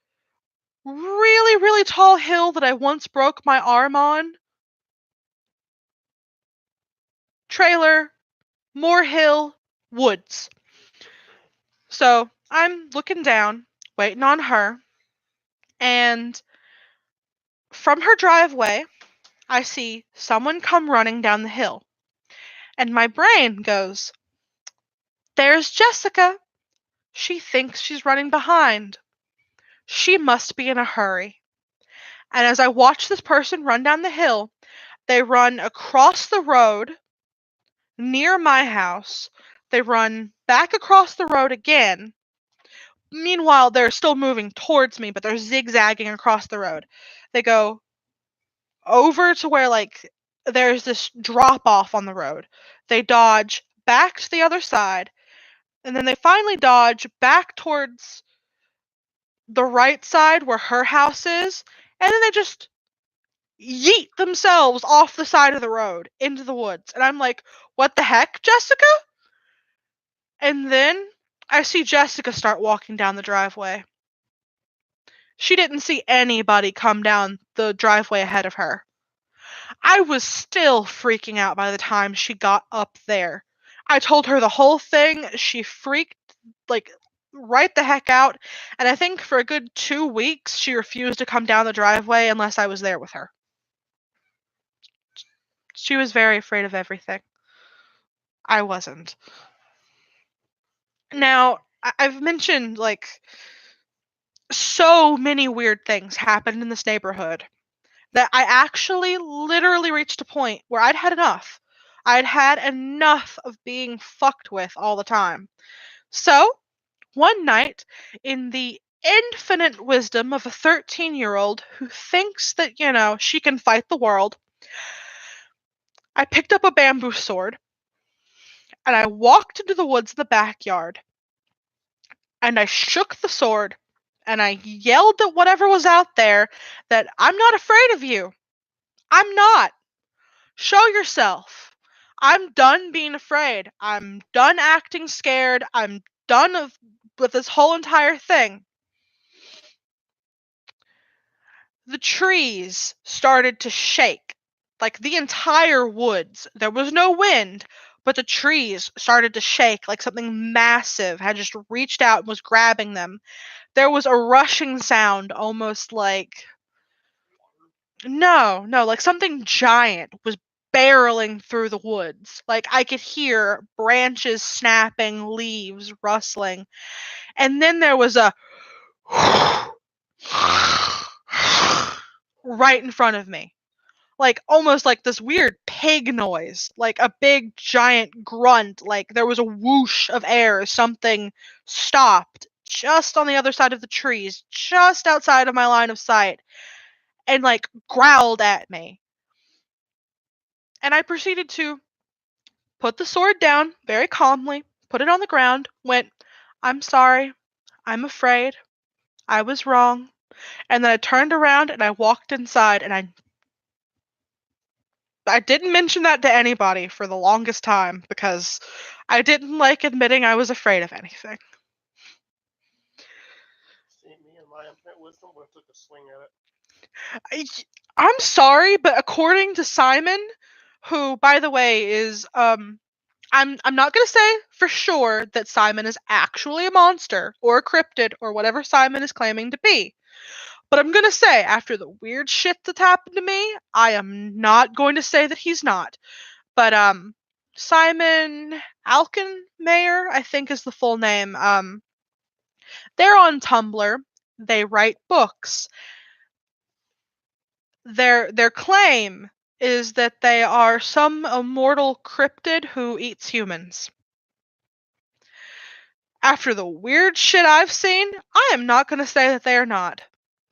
really, really tall hill that I once broke my arm on. Trailer, more hill, woods. So I'm looking down, waiting on her, and from her driveway, I see someone come running down the hill. And my brain goes, there's Jessica. She thinks she's running behind. She must be in a hurry. And as I watch this person run down the hill, they run across the road near my house. They run back across the road again. Meanwhile, they're still moving towards me, but they're zigzagging across the road. They go over to where, like, there's this drop off on the road. They dodge back to the other side, and then they finally dodge back towards the right side where her house is, and then they just yeet themselves off the side of the road into the woods. And I'm like, what the heck, Jessica? And then I see Jessica start walking down the driveway. She didn't see anybody come down the driveway ahead of her. I was still freaking out by the time she got up there. I told her the whole thing. She freaked, like, right the heck out. And I think for a good 2 weeks, she refused to come down the driveway unless I was there with her. She was very afraid of everything. I wasn't. Now, I've mentioned, like, so many weird things happened in this neighborhood that I actually literally reached a point where I'd had enough. I'd had enough of being fucked with all the time. So, one night, in the infinite wisdom of a 13-year-old who thinks that, she can fight the world, I picked up a bamboo sword and I walked into the woods in the backyard and I shook the sword and I yelled at whatever was out there that I'm not afraid of you. I'm not. Show yourself. I'm done being afraid. I'm done acting scared. I'm done with this whole entire thing. The trees started to shake, like the entire woods. There was no wind, but the trees started to shake like something massive had just reached out and was grabbing them. There was a rushing sound, almost like like something giant was barreling through the woods. Like I could hear branches snapping, leaves rustling. And then there was a right in front of me. Like almost like this weird pig noise, like a big giant grunt, like there was a whoosh of air, something stopped just on the other side of the trees, just outside of my line of sight, and like growled at me. And I proceeded to put the sword down very calmly, put it on the ground, went, "I'm sorry, I'm afraid, I was wrong." And then I turned around and I walked inside, and I didn't mention that to anybody for the longest time because I didn't like admitting I was afraid of anything. See, me and my infinite wisdom would have took a swing at it. I'm sorry, but according to Simon, who, by the way, is I'm not gonna say for sure that Simon is actually a monster or a cryptid or whatever Simon is claiming to be. But I'm gonna say, after the weird shit that's happened to me, I am not going to say that he's not. But Simon Alkenmayer, I think is the full name. They're on Tumblr. They write books. Their claim is that they are some immortal cryptid who eats humans. After the weird shit I've seen, I am not going to say that they are not,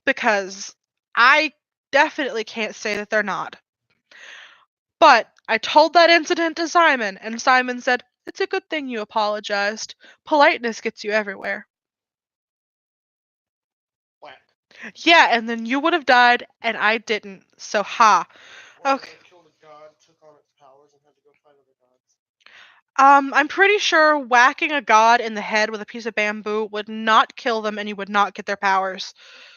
because I definitely can't say that they're not. But I told that incident to Simon, and Simon said, "It's a good thing you apologized. Politeness gets you everywhere." Whack. Yeah, and then you would have died, and I didn't. So ha. What Okay. if it killed a god, took on its powers, and had to go fight other gods? I'm pretty sure whacking a god in the head with a piece of bamboo would not kill them, and you would not get their powers.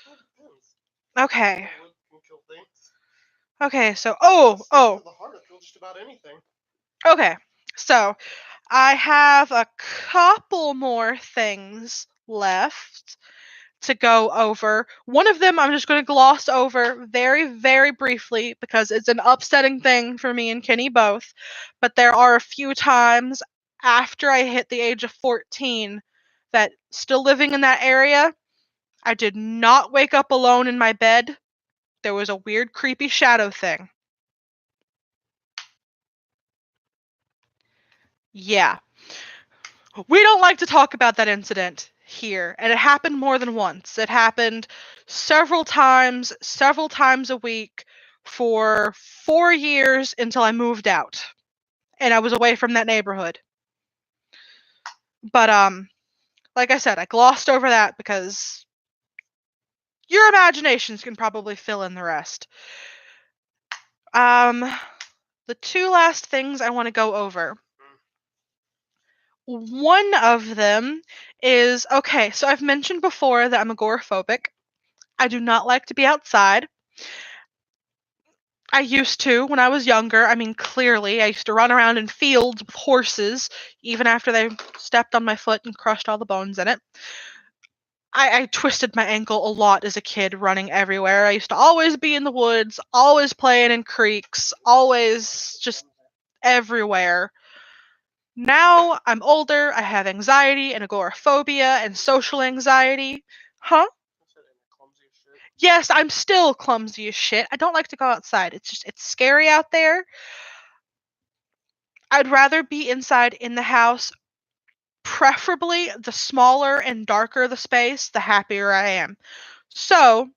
Well, it depends. Okay. Wood can kill things. Okay, so Stick to the heart, it kills just about anything. okay. So I have a couple more things left to go over. One of them I'm just going to gloss over very, very briefly because it's an upsetting thing for me and Kenny both. But there are a few times after I hit the age of 14 that, still living in that area, I did not wake up alone in my bed. There was a weird, creepy shadow thing. Yeah. We don't like to talk about that incident here, and it happened more than once. It happened several times a week for 4 years until I moved out and I was away from that neighborhood. But like I said, I glossed over that because your imaginations can probably fill in the rest. The two last things I want to go over. One of them is, okay, so I've mentioned before that I'm agoraphobic. I do not like to be outside. I used to when I was younger. I mean, clearly, I used to run around in fields with horses, even after they stepped on my foot and crushed all the bones in it. I twisted my ankle a lot as a kid running everywhere. I used to always be in the woods, always playing in creeks, always just everywhere. Now I'm older, I have anxiety and agoraphobia and social anxiety. Huh? Yes, I'm still clumsy as shit. I don't like to go outside. It's scary out there. I'd rather be inside in the house. Preferably, the smaller and darker the space, the happier I am. So,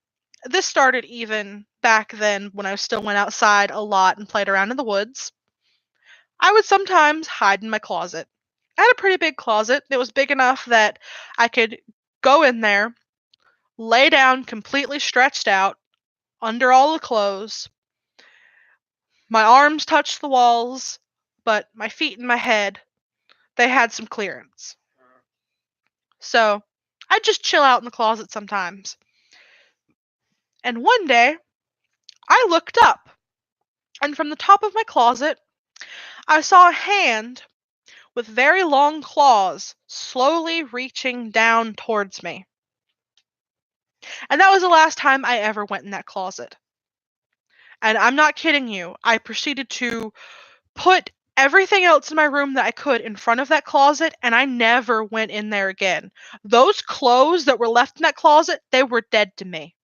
this started even back then when I still went outside a lot and played around in the woods. I would sometimes hide in my closet. I had a pretty big closet. It was big enough that I could go in there, lay down completely stretched out under all the clothes. My arms touched the walls, but my feet and my head, they had some clearance. So I'd just chill out in the closet sometimes. And one day, I looked up, and from the top of my closet, I saw a hand with very long claws slowly reaching down towards me. And that was the last time I ever went in that closet. And I'm not kidding you. I proceeded to put everything else in my room that I could in front of that closet, and I never went in there again. Those clothes that were left in that closet, they were dead to me.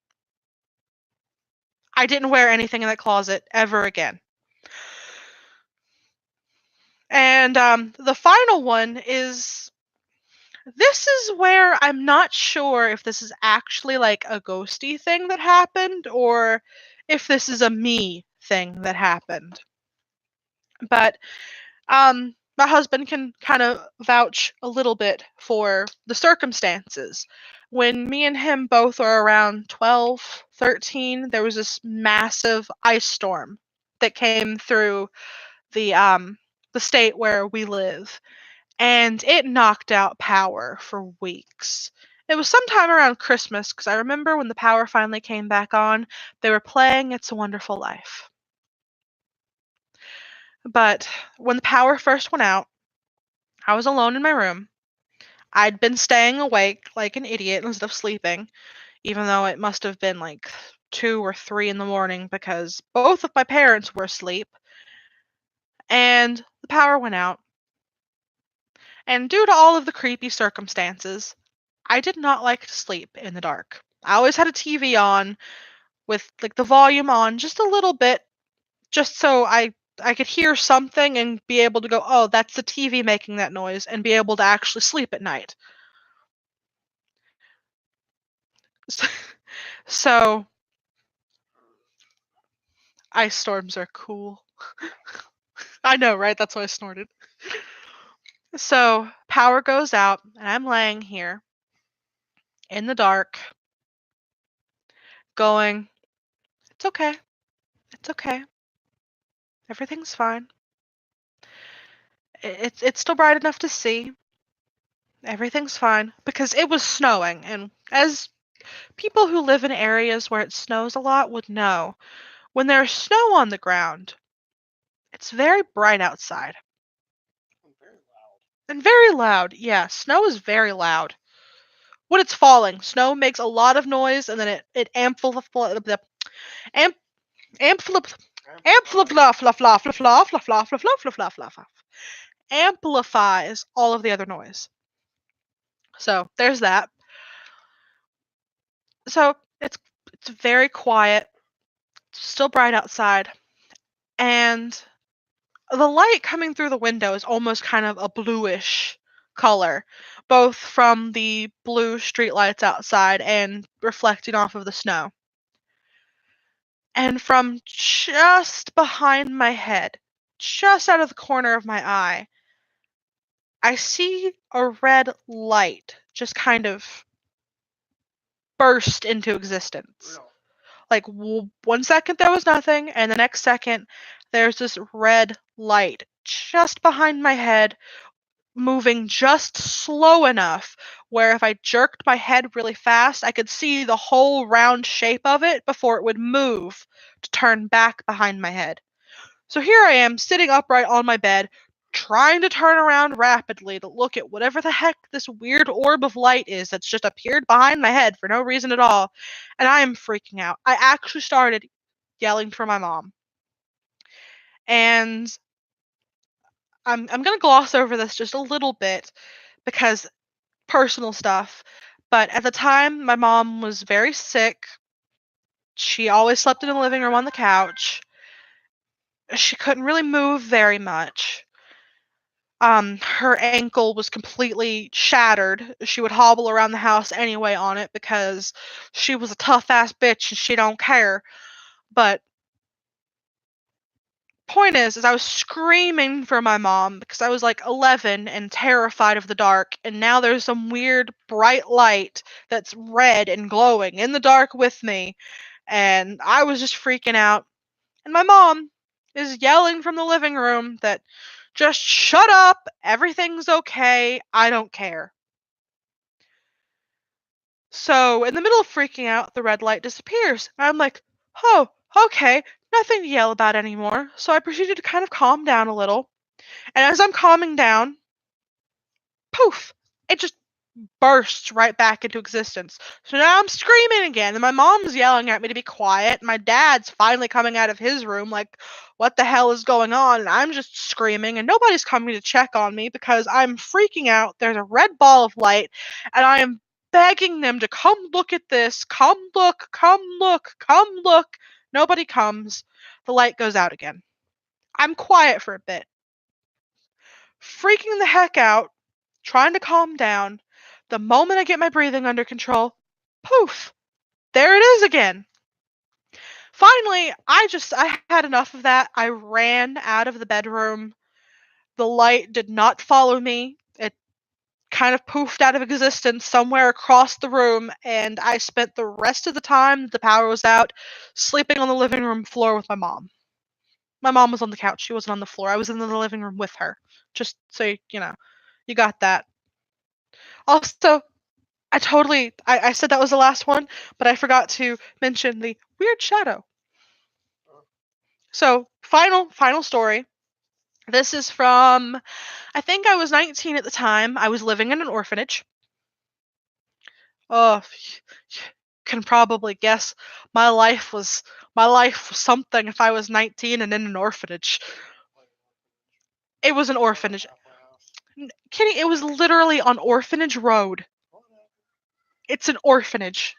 I didn't wear anything in that closet ever again. And the final one is, this is where I'm not sure if this is actually like a ghosty thing that happened or if this is a me thing that happened. But my husband can kind of vouch a little bit for the circumstances. When me and him both were around 12, 13, there was this massive ice storm that came through the state where we live, and it knocked out power for weeks. It was sometime around Christmas, because I remember when the power finally came back on, they were playing It's a Wonderful Life. But when the power first went out, I was alone in my room. I'd been staying awake like an idiot instead of sleeping, even though it must have been like 2 or 3 in the morning because both of my parents were asleep. And the power went out. And due to all of the creepy circumstances, I did not like to sleep in the dark. I always had a TV on with like the volume on just a little bit, just so I could hear something and be able to go, "Oh, that's the TV making that noise," and be able to actually sleep at night. So ice storms are cool. I know, right? That's why I snorted. So power goes out, and I'm laying here in the dark, going, "It's okay. It's okay. Everything's fine. It's still bright enough to see. Everything's fine." Because it was snowing, and as people who live in areas where it snows a lot would know, when there's snow on the ground, it's very bright outside. Very loud. And very loud. Yeah, snow is very loud. When it's falling, snow makes a lot of noise, and then it amplifies all of the other noise. So there's that. So it's very quiet, still bright outside, and the light coming through the window is almost kind of a bluish color, both from the blue streetlights outside and reflecting off of the snow. And from just behind my head, just out of the corner of my eye, I see a red light just kind of burst into existence. Real. Like 1 second there was nothing, and the next second there's this red light just behind my head, moving just slow enough where if I jerked my head really fast, I could see the whole round shape of it before it would move to turn back behind my head. So here I am, sitting upright on my bed, trying to turn around rapidly to look at whatever the heck this weird orb of light is that's just appeared behind my head for no reason at all, and I am freaking out. I actually started yelling for my mom. And I'm gonna gloss over this just a little bit because personal stuff. But at the time, my mom was very sick. She always slept in the living room on the couch. She couldn't really move very much. Her ankle was completely shattered. She would hobble around the house anyway on it because she was a tough ass bitch and she don't care. But point is I was screaming for my mom because I was like 11 and terrified of the dark, and now there's some weird bright light that's red and glowing in the dark with me, and I was just freaking out. And my mom is yelling from the living room that just shut up, everything's okay, I don't care. So in the middle of freaking out, the red light disappears. And I'm like, oh, okay, nothing to yell about anymore. So I proceeded to kind of calm down a little. And as I'm calming down, poof, it just bursts right back into existence. So now I'm screaming again, and my mom's yelling at me to be quiet. My dad's finally coming out of his room, like, what the hell is going on? And I'm just screaming, and nobody's coming to check on me because I'm freaking out. There's a red ball of light, and I am begging them to come look at this. Come look, come look, come look. Nobody comes. The light goes out again. I'm quiet for a bit, freaking the heck out, trying to calm down. The moment I get my breathing under control, poof, there it is again. Finally, I had enough of that. I ran out of the bedroom. The light did not follow me. It kind of poofed out of existence somewhere across the room, and I spent the rest of the time the power was out sleeping on the living room floor with my mom. My mom was on the couch. She wasn't on the floor. I was in the living room with her. Just so you got that. Also, I said that was the last one, but I forgot to mention the weird shadow. So, final story. This is from, I think I was 19 at the time. I was living in an orphanage. Oh, can probably guess my life was something if I was 19 and in an orphanage. It was an orphanage. Kenny, it was literally on Orphanage Road. It's an orphanage.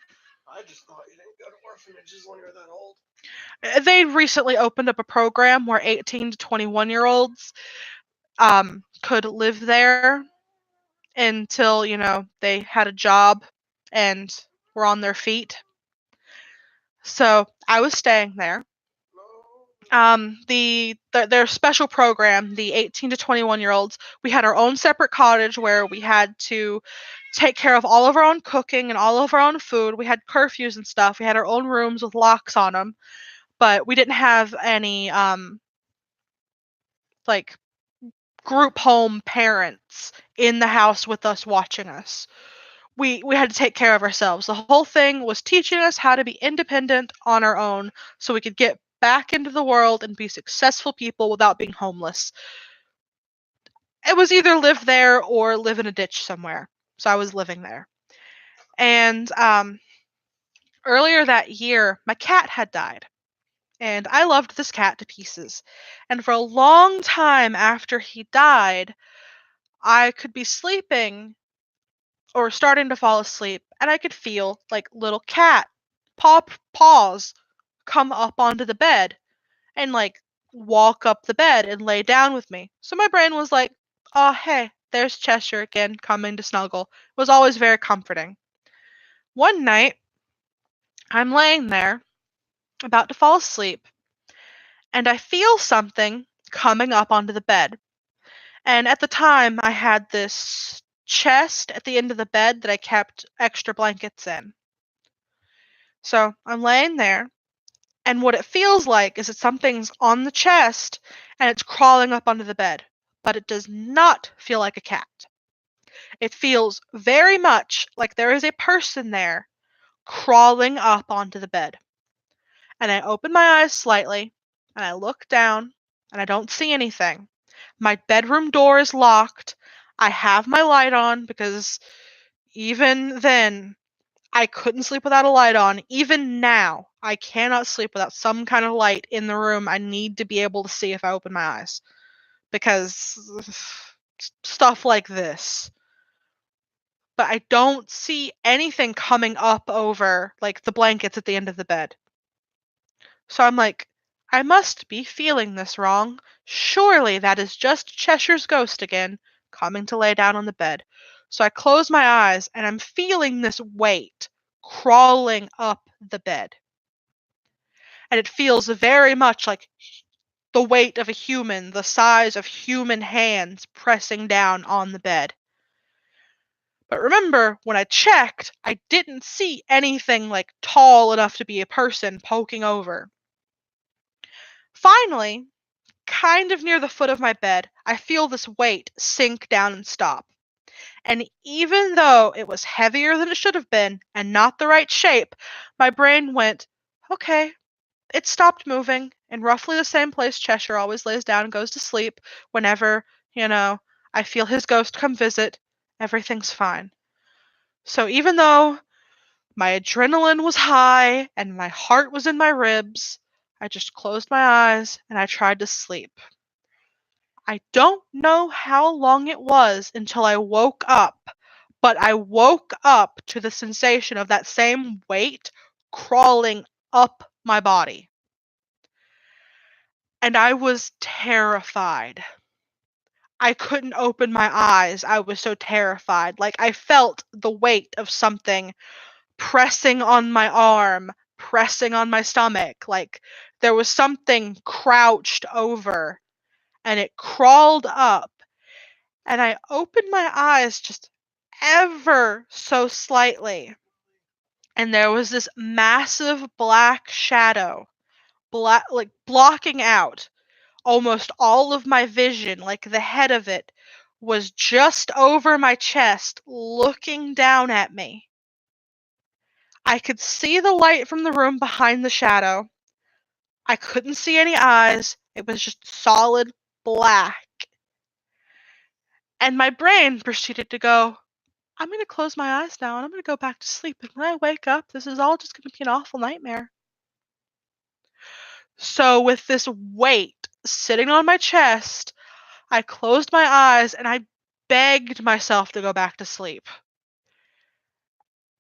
I just thought you didn't go to orphanages when you're that old. They recently opened up a program where 18 to 21-year-olds could live there until, they had a job and were on their feet. So I was staying there. Their special program, the 18 to 21-year-olds, we had our own separate cottage where we had to take care of all of our own cooking and all of our own food. We had curfews and stuff. We had our own rooms with locks on them, but we didn't have any like group home parents in the house with us watching us. We had to take care of ourselves. The whole thing was teaching us how to be independent on our own so we could get back into the world and be successful people without being homeless. It was either live there or live in a ditch somewhere. So I was living there. And earlier that year, my cat had died. And I loved this cat to pieces. And for a long time after he died, I could be sleeping or starting to fall asleep, and I could feel like little cat paws come up onto the bed and like walk up the bed and lay down with me. So my brain was like, oh, hey, there's Cheshire again coming to snuggle. It was always very comforting. One night, I'm laying there about to fall asleep, and I feel something coming up onto the bed. And at the time, I had this chest at the end of the bed that I kept extra blankets in. So I'm laying there, and what it feels like is that something's on the chest and it's crawling up onto the bed. But it does not feel like a cat. It feels very much like there is a person there crawling up onto the bed. And I open my eyes slightly, and I look down, and I don't see anything. My bedroom door is locked. I have my light on because even then, I couldn't sleep without a light on. Even now, I cannot sleep without some kind of light in the room. I need to be able to see if I open my eyes. Because stuff like this. But I don't see anything coming up over like the blankets at the end of the bed. So I'm like, I must be feeling this wrong. Surely that is just Cheshire's ghost again, coming to lay down on the bed. So I close my eyes and I'm feeling this weight crawling up the bed. And it feels very much like the weight of a human, the size of human hands pressing down on the bed. But remember, when I checked, I didn't see anything like tall enough to be a person poking over. Finally, kind of near the foot of my bed, I feel this weight sink down and stop. And even though it was heavier than it should have been and not the right shape, my brain went, okay, it stopped moving in roughly the same place Cheshire always lays down and goes to sleep whenever, I feel his ghost come visit. Everything's fine. So even though my adrenaline was high and my heart was in my ribs, I just closed my eyes and I tried to sleep. I don't know how long it was until I woke up, but I woke up to the sensation of that same weight crawling up my body. And I was terrified. I couldn't open my eyes. I was so terrified. Like, I felt the weight of something pressing on my arm, pressing on my stomach. Like, there was something crouched over and it crawled up. And I opened my eyes just ever so slightly. And there was this massive black shadow, like blocking out almost all of my vision. Like the head of it was just over my chest, looking down at me. I could see the light from the room behind the shadow. I couldn't see any eyes. It was just solid black. And my brain proceeded to go, I'm going to close my eyes now and I'm going to go back to sleep. And when I wake up, this is all just going to be an awful nightmare. So, with this weight sitting on my chest, I closed my eyes and I begged myself to go back to sleep.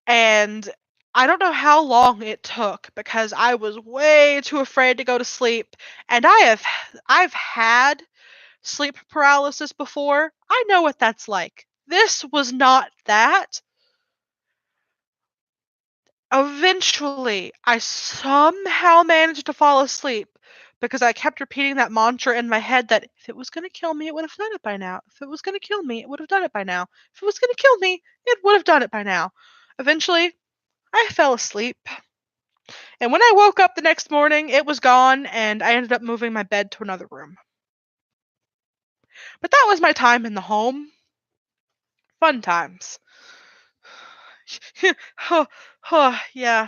And I don't know how long it took because I was way too afraid to go to sleep. And I've had sleep paralysis before. I know what that's like. This was not that. Eventually, I somehow managed to fall asleep because I kept repeating that mantra in my head that if it was going to kill me, it would have done it by now. If it was going to kill me, it would have done it by now. If it was going to kill me, it would have done it by now. Eventually, I fell asleep. And when I woke up the next morning, it was gone, and I ended up moving my bed to another room. But that was my time in the home. Fun times. Yeah.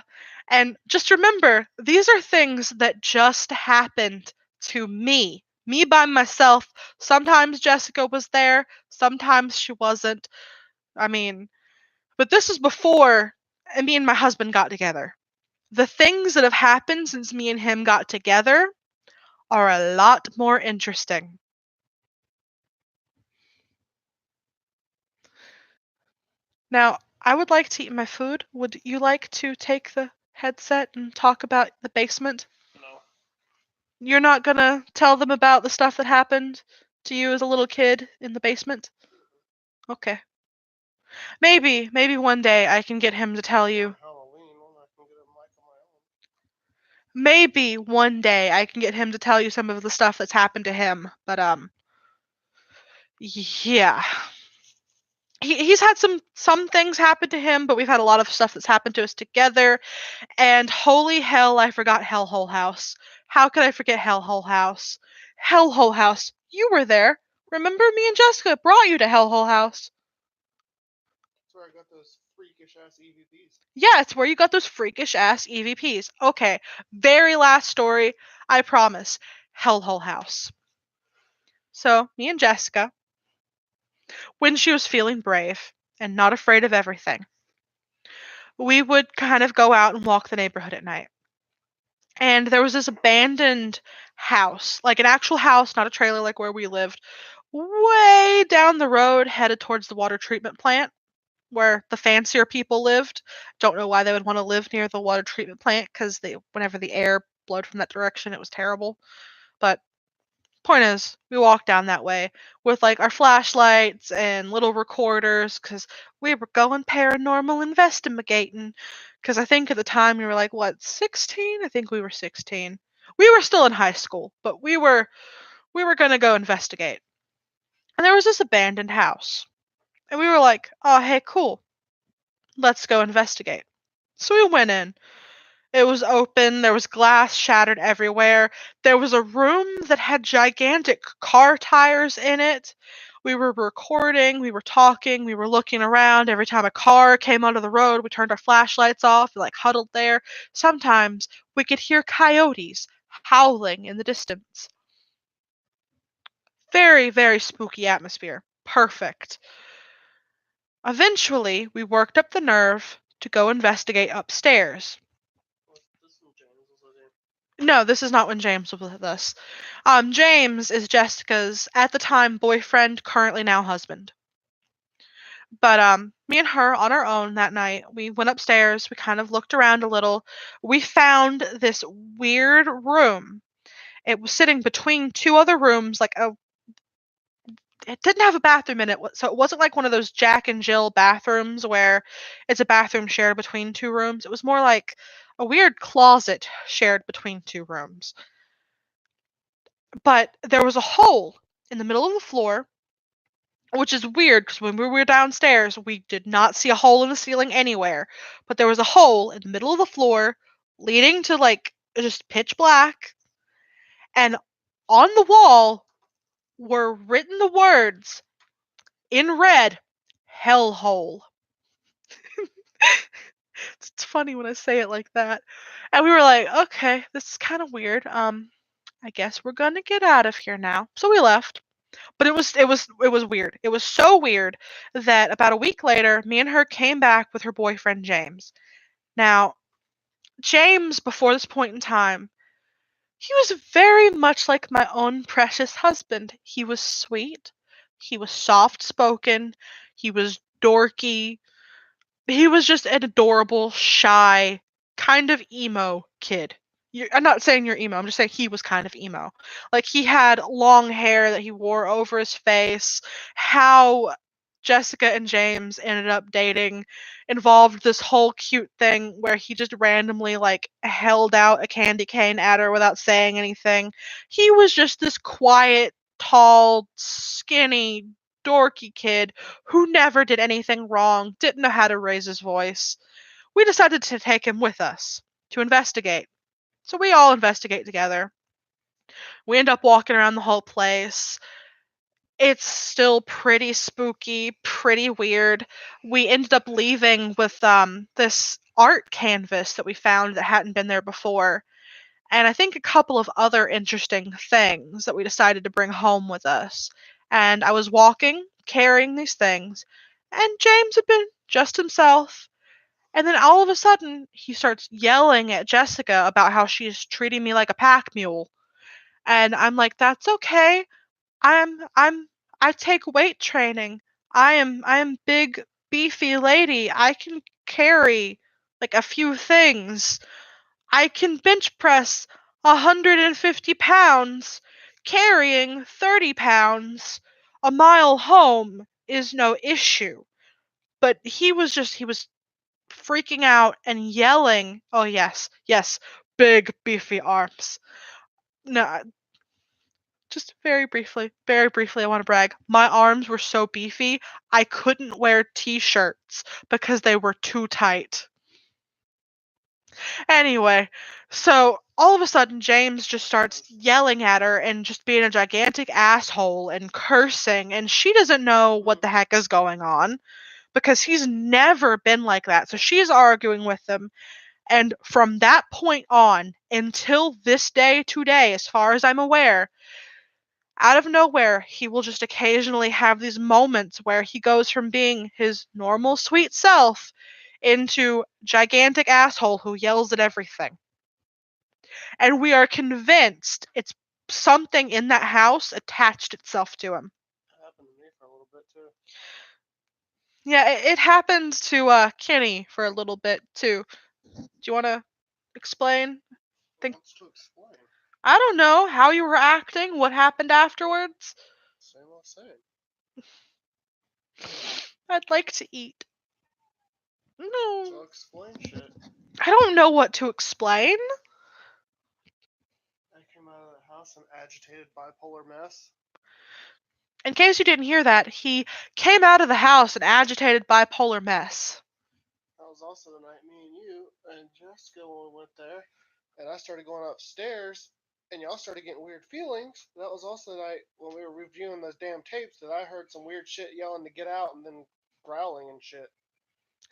And just remember, these are things that just happened to me. Me by myself. Sometimes Jessica was there, sometimes she wasn't. I mean, but this is before me and my husband got together. The things that have happened since me and him got together are a lot more interesting. Now, I would like to eat my food. Would you like to take the headset and talk about the basement? No. You're not gonna tell them about the stuff that happened to you as a little kid in the basement? Okay. Maybe one day I can get him to tell you. Halloween, when I can get a mic on my own. Maybe one day I can get him to tell you some of the stuff that's happened to him. But yeah. He's had some things happen to him, but we've had a lot of stuff that's happened to us together. And holy hell, I forgot Hellhole House. How could I forget Hellhole House? Hellhole House, you were there. Remember, me and Jessica brought you to Hellhole House. That's where I got those freakish ass EVPs. Yeah, it's where you got those freakish ass EVPs. Okay, very last story, I promise. Hellhole House. So, me and Jessica, when she was feeling brave and not afraid of everything, we would kind of go out and walk the neighborhood at night. And there was this abandoned house, like an actual house, not a trailer like where we lived, way down the road headed towards the water treatment plant where the fancier people lived. Don't know why they would want to live near the water treatment plant because whenever the air blowed from that direction, it was terrible. But point is, we walked down that way with like our flashlights and little recorders because we were going paranormal investigating. Because I think at the time we were like, what, 16? I think we were 16. We were still in high school, but we were gonna go investigate. And there was this abandoned house. And we were like, oh hey, cool. Let's go investigate. So we went in. It was open, there was glass shattered everywhere. There was a room that had gigantic car tires in it. We were recording, we were talking, we were looking around. Every time a car came onto the road, we turned our flashlights off and like huddled there. Sometimes we could hear coyotes howling in the distance. Very, very spooky atmosphere. Perfect. Eventually, we worked up the nerve to go investigate upstairs. Was this when James was with him? No, this is not when James was with us. James is Jessica's, at the time, boyfriend, currently now husband. But me and her on our own that night, we went upstairs, we kind of looked around a little. We found this weird room. It was sitting between two other rooms, it didn't have a bathroom in it, so it wasn't like one of those Jack and Jill bathrooms where it's a bathroom shared between two rooms. It was more like a weird closet shared between two rooms. But there was a hole in the middle of the floor, which is weird because when we were downstairs, we did not see a hole in the ceiling anywhere. But there was a hole in the middle of the floor leading to just pitch black. And on the wall were written the words in red, hellhole. It's funny when I say it like that. And we were like, okay, this is kind of weird. I guess we're gonna get out of here now. So we left. But it was weird. It was so weird that about a week later, me and her came back with her boyfriend James. Now, James, before this point in time, he was very much like my own precious husband. He was sweet. He was soft spoken. He was dorky. He was just an adorable, shy, kind of emo kid. I'm not saying you're emo. I'm just saying he was kind of emo. Like he had long hair that he wore over his face. How Jessica and James ended up dating involved this whole cute thing where he just randomly held out a candy cane at her without saying anything. He was just this quiet, tall, skinny, dorky kid who never did anything wrong, didn't know how to raise his voice. We decided to take him with us to investigate. So we all investigate together. We end up walking around the whole place. It's still pretty spooky, pretty weird. We ended up leaving with this art canvas that we found that hadn't been there before. And I think a couple of other interesting things that we decided to bring home with us. And I was walking, carrying these things, and James had been just himself. And then all of a sudden, he starts yelling at Jessica about how she's treating me like a pack mule. And I'm like, that's okay. I'm I take weight training. I am big beefy lady. I can carry a few things. I can bench press 150 pounds. Carrying 30 pounds a mile home is no issue. But he was freaking out and yelling. Oh, yes, yes, big, beefy arms. No, just very briefly, I want to brag. My arms were so beefy, I couldn't wear t shirts because they were too tight. Anyway, so all of a sudden, James just starts yelling at her and just being a gigantic asshole and cursing, and she doesn't know what the heck is going on because he's never been like that. So she's arguing with him, and from that point on until this day, today, as far as I'm aware, out of nowhere, he will just occasionally have these moments where he goes from being his normal sweet self into gigantic asshole who yells at everything. And we are convinced it's something in that house attached itself to him. That happened to me for a little bit too. Yeah, it happened to Kenny for a little bit too. Do you want to explain? Think What's to explain? I don't know how you were acting, what happened afterwards. Same old same. I'd like to eat. No. So explain shit. I don't know what to explain. I came out of the house an agitated bipolar mess. In case you didn't hear that, he came out of the house an agitated bipolar mess. That was also the night me and you and Jessica when we went there, and I started going upstairs, and y'all started getting weird feelings. That was also the night when we were reviewing those damn tapes that I heard some weird shit yelling to get out and then growling and shit.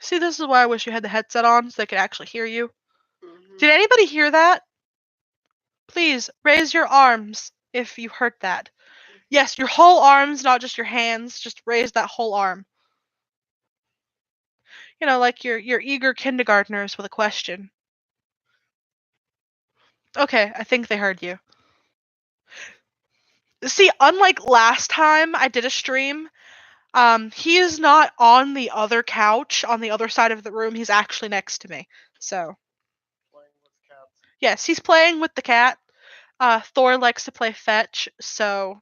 See, this is why I wish you had the headset on so they could actually hear you. Mm-hmm. Did anybody hear that? Please raise your arms if you heard that. Yes, your whole arms, not just your hands. Just raise that whole arm. like your eager kindergartners with a question. Okay, I think they heard you. See, unlike last time I did a stream, he is not on the other couch on the other side of the room. He's actually next to me. So, Playing with cats. yes, he's playing with the cat. Thor likes to play fetch, so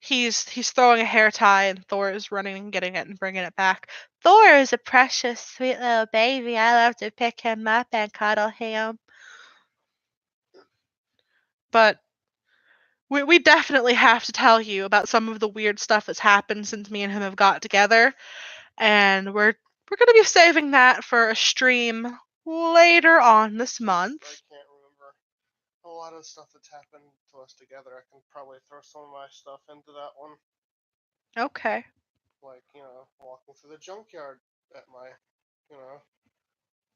he's throwing a hair tie and Thor is running and getting it and bringing it back. Thor is a precious, sweet little baby. I love to pick him up and cuddle him. But we definitely have to tell you about some of the weird stuff that's happened since me and him have got together, and we're gonna be saving that for a stream later on this month. I can't remember a lot of stuff that's happened to us together. I can probably throw some of my stuff into that one. Okay. Like, walking through the junkyard at my,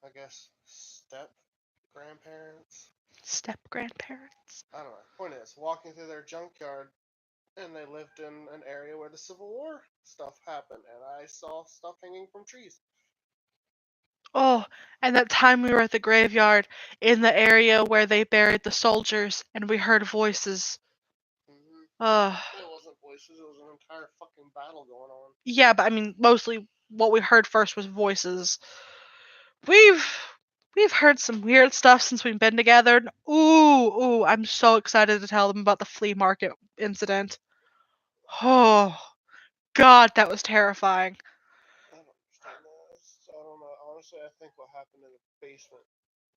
I guess, step grandparents. Step grandparents. I don't know. Point is, walking through their junkyard, and they lived in an area where the Civil War stuff happened, and I saw stuff hanging from trees. Oh, and that time we were at the graveyard in the area where they buried the soldiers and we heard voices. It wasn't voices, it was an entire fucking battle going on. Yeah, but I mean, mostly what we heard first was voices. We've heard some weird stuff since we've been together. Ooh, I'm so excited to tell them about the flea market incident. Oh, God, that was terrifying. I don't understand that. I don't know. Honestly, I think what happened in the basement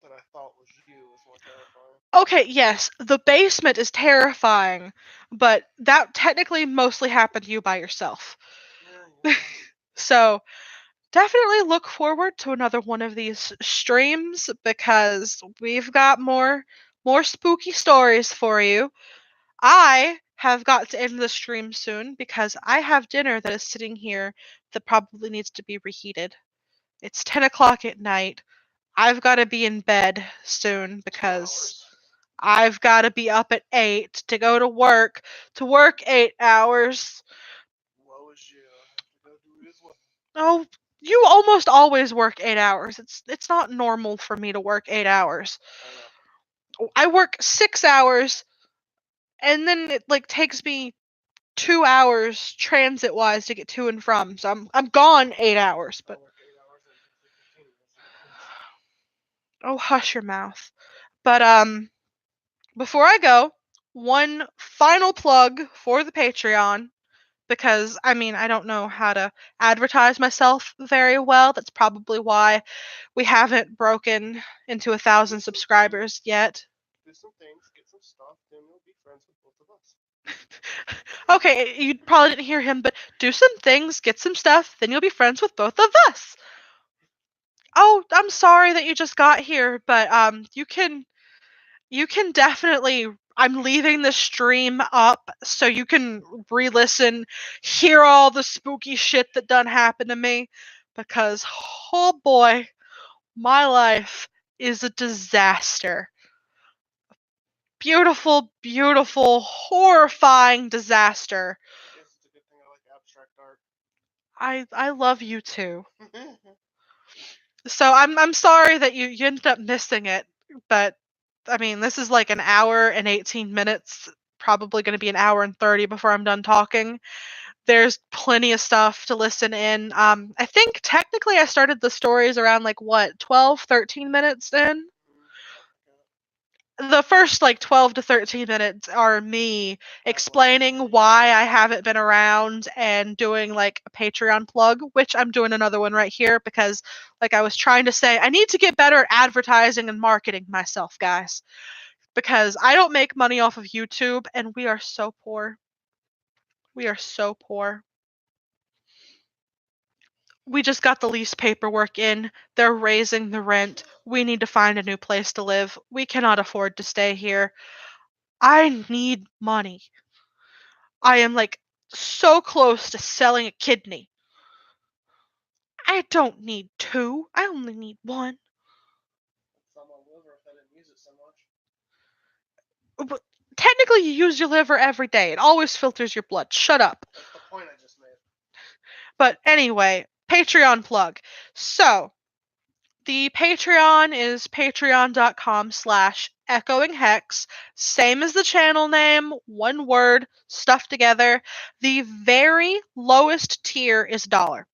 that I thought was you is more terrifying. Okay, yes, the basement is terrifying, but that technically mostly happened to you by yourself. Yeah. So, definitely look forward to another one of these streams because we've got more spooky stories for you. I have got to end the stream soon because I have dinner that is sitting here that probably needs to be reheated. It's 10 o'clock at night. I've got to be in bed soon because I've got to be up at 8 to go to work 8 hours. Woe is you. I have to go do it as well. Oh, you almost always work 8 hours. It's not normal for me to work 8 hours. I know. I work 6 hours and then it takes me 2 hours transit wise to get to and from. So I'm gone 8 hours, but I work 8 hours and it takes me 15 minutes to get to this. oh, hush your mouth. But before I go, one final plug for the Patreon because I mean, I don't know how to advertise myself very well. That's probably why we haven't broken into 1,000 subscribers yet. Do some things, get some stuff, then you'll be friends with both of us. Okay, you probably didn't hear him, but do some things, get some stuff, then you'll be friends with both of us. Oh, I'm sorry that you just got here, but you can definitely, I'm leaving the stream up so you can re-listen, hear all the spooky shit that done happened to me because oh boy, my life is a disaster. Beautiful, beautiful, horrifying disaster. I guess it's a good thing I like abstract art. I love you too. So I'm sorry that you ended up missing it, but I mean this is like an hour and 18 minutes, probably going to be an hour and 30 before I'm done talking. There's plenty of stuff to listen in. I think technically I started the stories around like what 12, 13 minutes in. The first 12 to 13 minutes are me explaining why I haven't been around and doing a Patreon plug, which I'm doing another one right here because I was trying to say, I need to get better at advertising and marketing myself, guys, because I don't make money off of YouTube and we are so poor. We are so poor. We just got the lease paperwork in. They're raising the rent. We need to find a new place to live. We cannot afford to stay here. I need money. I am so close to selling a kidney. I don't need two. I only need one. Some on liver if I didn't use it so much. But technically, you use your liver every day. It always filters your blood. Shut up. That's the point I just made. But anyway, Patreon plug. So, the Patreon is patreon.com/EchoingHex. Same as the channel name, one word, stuff together. The very lowest tier is $1.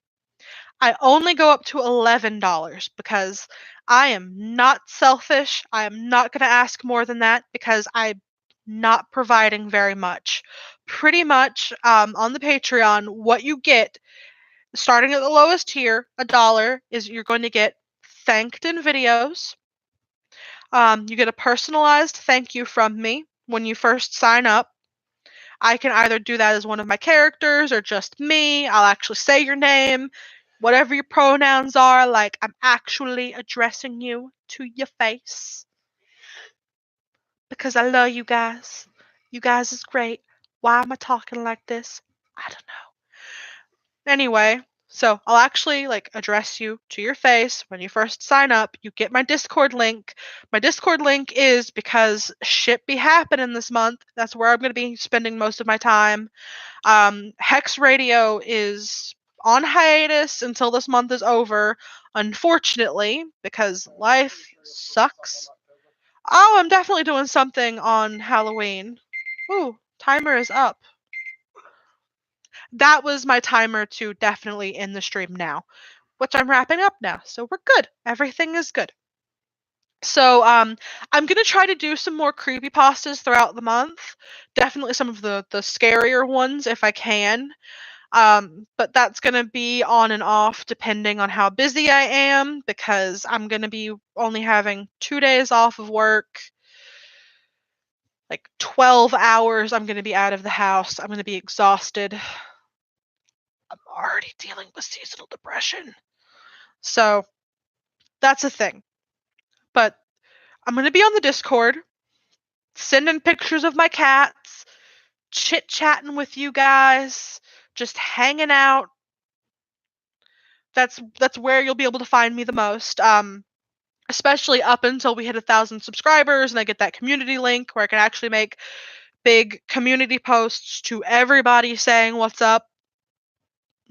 I only go up to $11 because I am not selfish. I am not going to ask more than that because I'm not providing very much. Pretty much on the Patreon, what you get starting at the lowest tier, $1, is you're going to get thanked in videos. You get a personalized thank you from me when you first sign up. I can either do that as one of my characters or just me. I'll actually say your name, whatever your pronouns are, like I'm actually addressing you to your face. Because I love you guys. You guys is great. Why am I talking like this? I don't know. Anyway, so I'll actually address you to your face when you first sign up. You get my Discord link. My Discord link is because shit be happening this month. That's where I'm going to be spending most of my time. Hex Radio is on hiatus until this month is over, unfortunately, because life sucks. Oh, I'm definitely doing something on Halloween. Ooh, timer is up. That was my timer to definitely end the stream now, which I'm wrapping up now. So we're good. Everything is good. So I'm gonna try to do some more creepypastas throughout the month. Definitely some of the scarier ones if I can. But that's gonna be on and off depending on how busy I am because I'm gonna be only having 2 days off of work. 12 hours I'm gonna be out of the house. I'm gonna be exhausted. I'm already dealing with seasonal depression. So that's a thing. But I'm gonna be on the Discord, sending pictures of my cats, chit chatting with you guys, just hanging out. That's where you'll be able to find me the most. Especially up until we hit 1,000 subscribers and I get that community link where I can actually make big community posts to everybody saying what's up.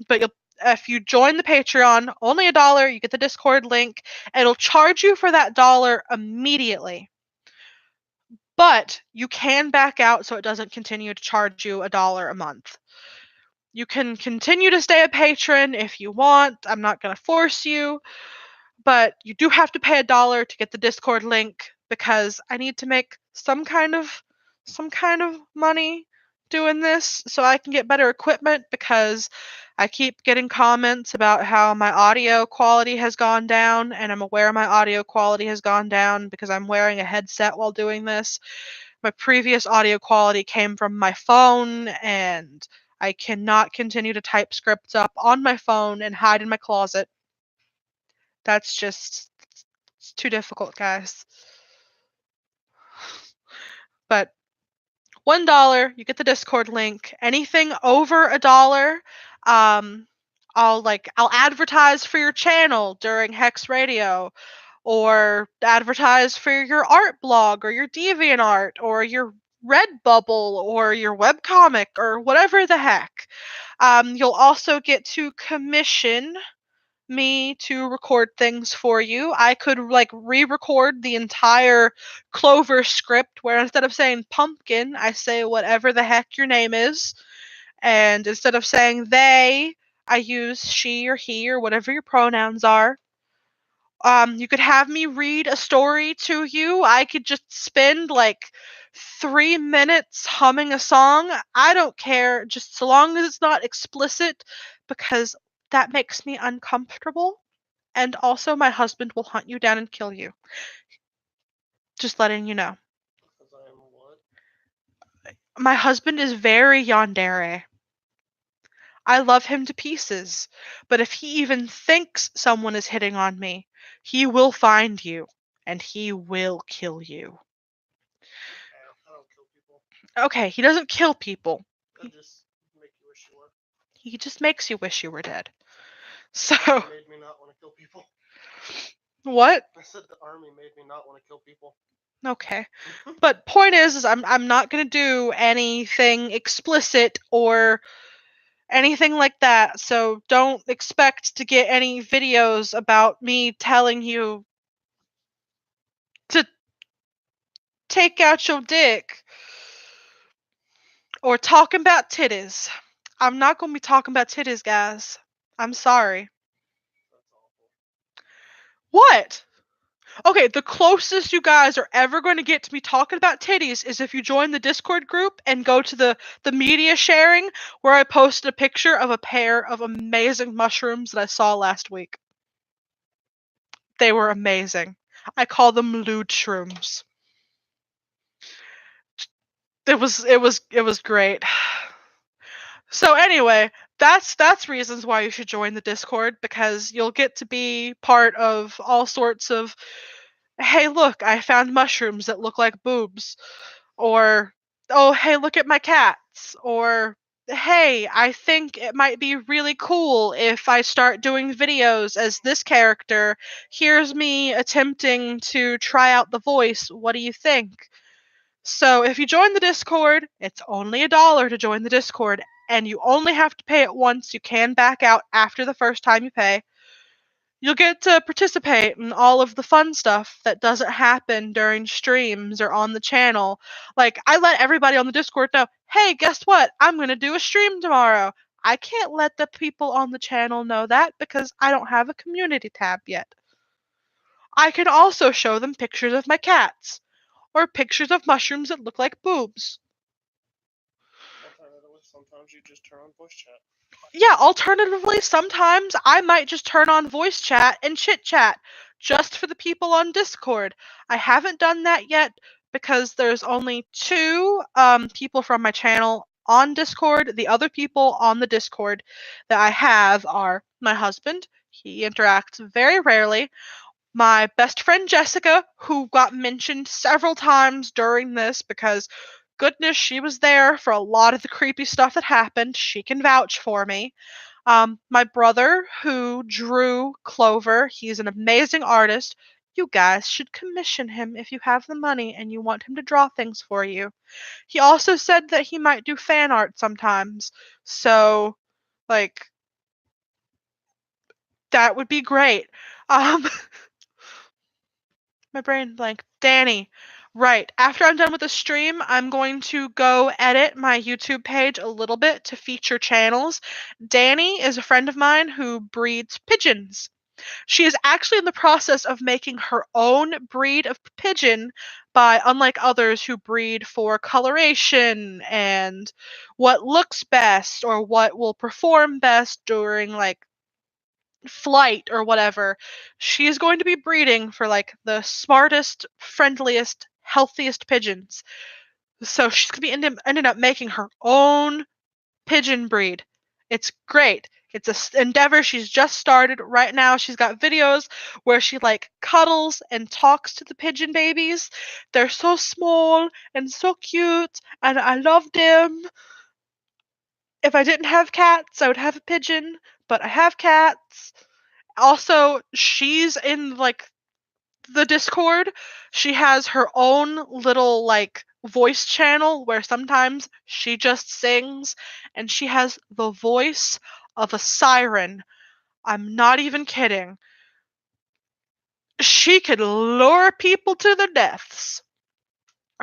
But if you join the Patreon, only $1, you get the Discord link. It'll charge you for that $1 immediately. But you can back out so it doesn't continue to charge you $1 a month. You can continue to stay a patron if you want. I'm not going to force you. But you do have to pay $1 to get the Discord link because I need to make some kind of money doing this so I can get better equipment because I keep getting comments about how my audio quality has gone down, and I'm aware my audio quality has gone down because I'm wearing a headset while doing this. My previous audio quality came from my phone, and I cannot continue to type scripts up on my phone and hide in my closet. That's just it's too difficult, guys. But $1, you get the Discord link. Anything over $1, I'll advertise for your channel during Hex Radio, or advertise for your art blog or your DeviantArt or your Redbubble or your webcomic or whatever the heck. You'll also get to commission me to record things for you. I could re-record the entire Clover script where instead of saying pumpkin, I say whatever the heck your name is. And instead of saying they, I use she or he or whatever your pronouns are. You could have me read a story to you. I could just spend 3 minutes humming a song. I don't care, just so long as it's not explicit, because that makes me uncomfortable. And also, my husband will hunt you down and kill you. Just letting you know. Because I am what? My husband is very yandere. I love him to pieces. But if he even thinks someone is hitting on me, he will find you. And he will kill you. I don't kill people. Okay, he doesn't kill people. I just make you wish you were. He just makes you wish you were dead. So. It made me not want to kill people. What? I said the army made me not want to kill people. Okay. But point is I'm not gonna do anything explicit or anything like that. So don't expect to get any videos about me telling you to take out your dick or talking about titties. I'm not going to be talking about titties, guys. I'm sorry. That's awful. What? Okay, the closest you guys are ever going to get to me talking about titties is if you join the Discord group and go to the media sharing where I posted a picture of a pair of amazing mushrooms that I saw last week. They were amazing. I call them lewd shrooms. It was great. So anyway, that's reasons why you should join the Discord, because you'll get to be part of all sorts of, hey, look, I found mushrooms that look like boobs, or oh, hey, look at my cats, or hey, I think it might be really cool if I start doing videos as this character. Here's me attempting to try out the voice. What do you think? So if you join the Discord, it's only $1 to join the Discord, and you only have to pay it once. You can back out after the first time you pay. You'll get to participate in all of the fun stuff that doesn't happen during streams or on the channel. Like, I let everybody on the Discord know, hey, guess what? I'm going to do a stream tomorrow. I can't let the people on the channel know that because I don't have a community tab yet. I can also show them pictures of my cats or pictures of mushrooms that look like boobs. Alternatively, sometimes you just turn on voice chat. Yeah, alternatively, sometimes I might just turn on voice chat and chit chat just for the people on Discord. I haven't done that yet because there's only two people from my channel on Discord. The other people on the Discord that I have are my husband. He interacts very rarely. My best friend Jessica, who got mentioned several times during this because goodness, she was there for a lot of the creepy stuff that happened. She can vouch for me. My brother, who drew Clover, he's an amazing artist. You guys should commission him if you have the money and you want him to draw things for you. He also said that he might do fan art sometimes. So, like, that would be great. Um, my brain blank. Danny. Right. After I'm done with the stream, I'm going to go edit my YouTube page a little bit to feature channels. Danny is a friend of mine who breeds pigeons. She is actually in the process of making her own breed of pigeon by, unlike others who breed for coloration and what looks best or what will perform best during like flight or whatever, she's going to be breeding for like the smartest, friendliest, healthiest pigeons. So she's gonna be ended up making her own pigeon breed. It's great. It's a endeavor she's just started right now. She's got videos where she like cuddles and talks to the pigeon babies. They're so small and so cute, and I love them. If I didn't have cats, I would have a pigeon, but I have cats. Also, she's in like the Discord. She has her own little like voice channel where sometimes she just sings, and she has the voice of a siren. I'm not even kidding. She could lure people to their deaths.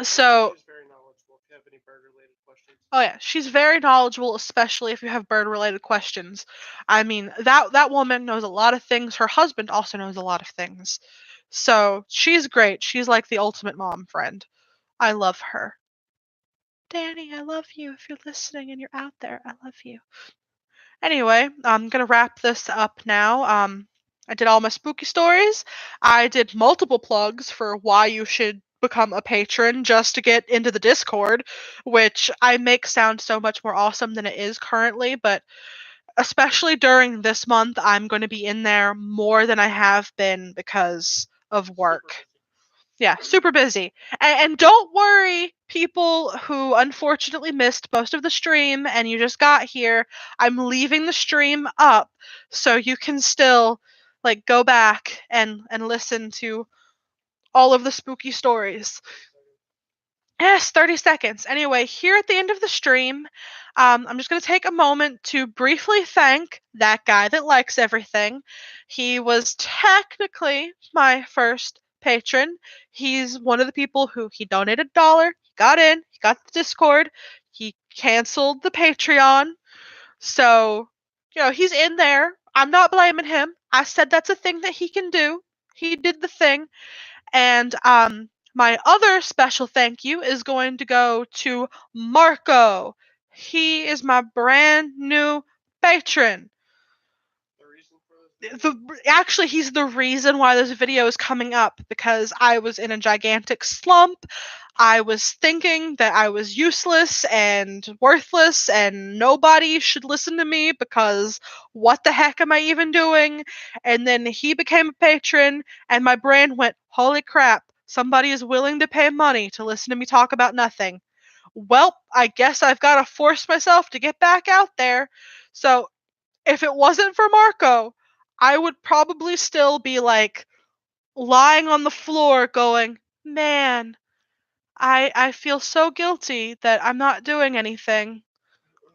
So, She's very knowledgeable if you have any bird related questions. oh yeah, she's very knowledgeable, especially if you have bird related questions. I mean, that woman knows a lot of things. Her husband also knows a lot of things. So, she's great. She's like the ultimate mom friend. I love her. Danny, I love you. If you're listening and you're out there, I love you. Anyway, I'm gonna wrap this up now. I did all my spooky stories. I did multiple plugs for why you should become a patron just to get into the Discord, which I make sound so much more awesome than it is currently, but especially during this month, I'm going to be in there more than I have been because of work. Yeah, super busy. And don't worry, people who unfortunately missed most of the stream and you just got here. I'm leaving the stream up so you can still like go back and listen to all of the spooky stories. Yes, 30 seconds. Anyway, here at the end of the stream, I'm just going to take a moment to briefly thank that guy that likes everything. He was technically my first patron. He's one of the people who he donated $1, he got in, he got the Discord, he canceled the Patreon. So, he's in there. I'm not blaming him. I said that's a thing that he can do. He did the thing. And my other special thank you is going to go to Marco. He is my brand new patron. The reason for this video? Actually, he's the reason why this video is coming up, because I was in a gigantic slump. I was thinking that I was useless and worthless and nobody should listen to me because what the heck am I even doing? And then he became a patron and my brain went, holy crap, somebody is willing to pay money to listen to me talk about nothing. Well, I guess I've got to force myself to get back out there. So if it wasn't for Marco, I would probably still be like lying on the floor going, man, I feel so guilty that I'm not doing anything.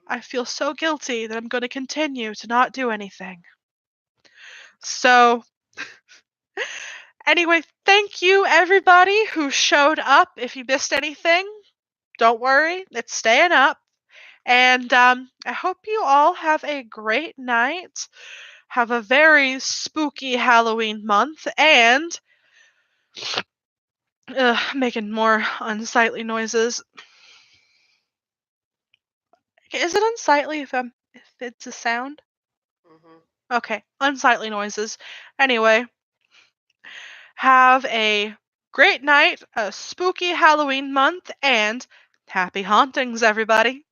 I feel so guilty that I'm going to continue to not do anything. So, anyway, thank you everybody who showed up. If you missed anything, don't worry, it's staying up. And I hope you all have a great night. Have a very spooky Halloween month, and making more unsightly noises. Is it unsightly if it's a sound? Mm-hmm. Okay, unsightly noises. Anyway, have a great night, a spooky Halloween month, and happy hauntings, everybody.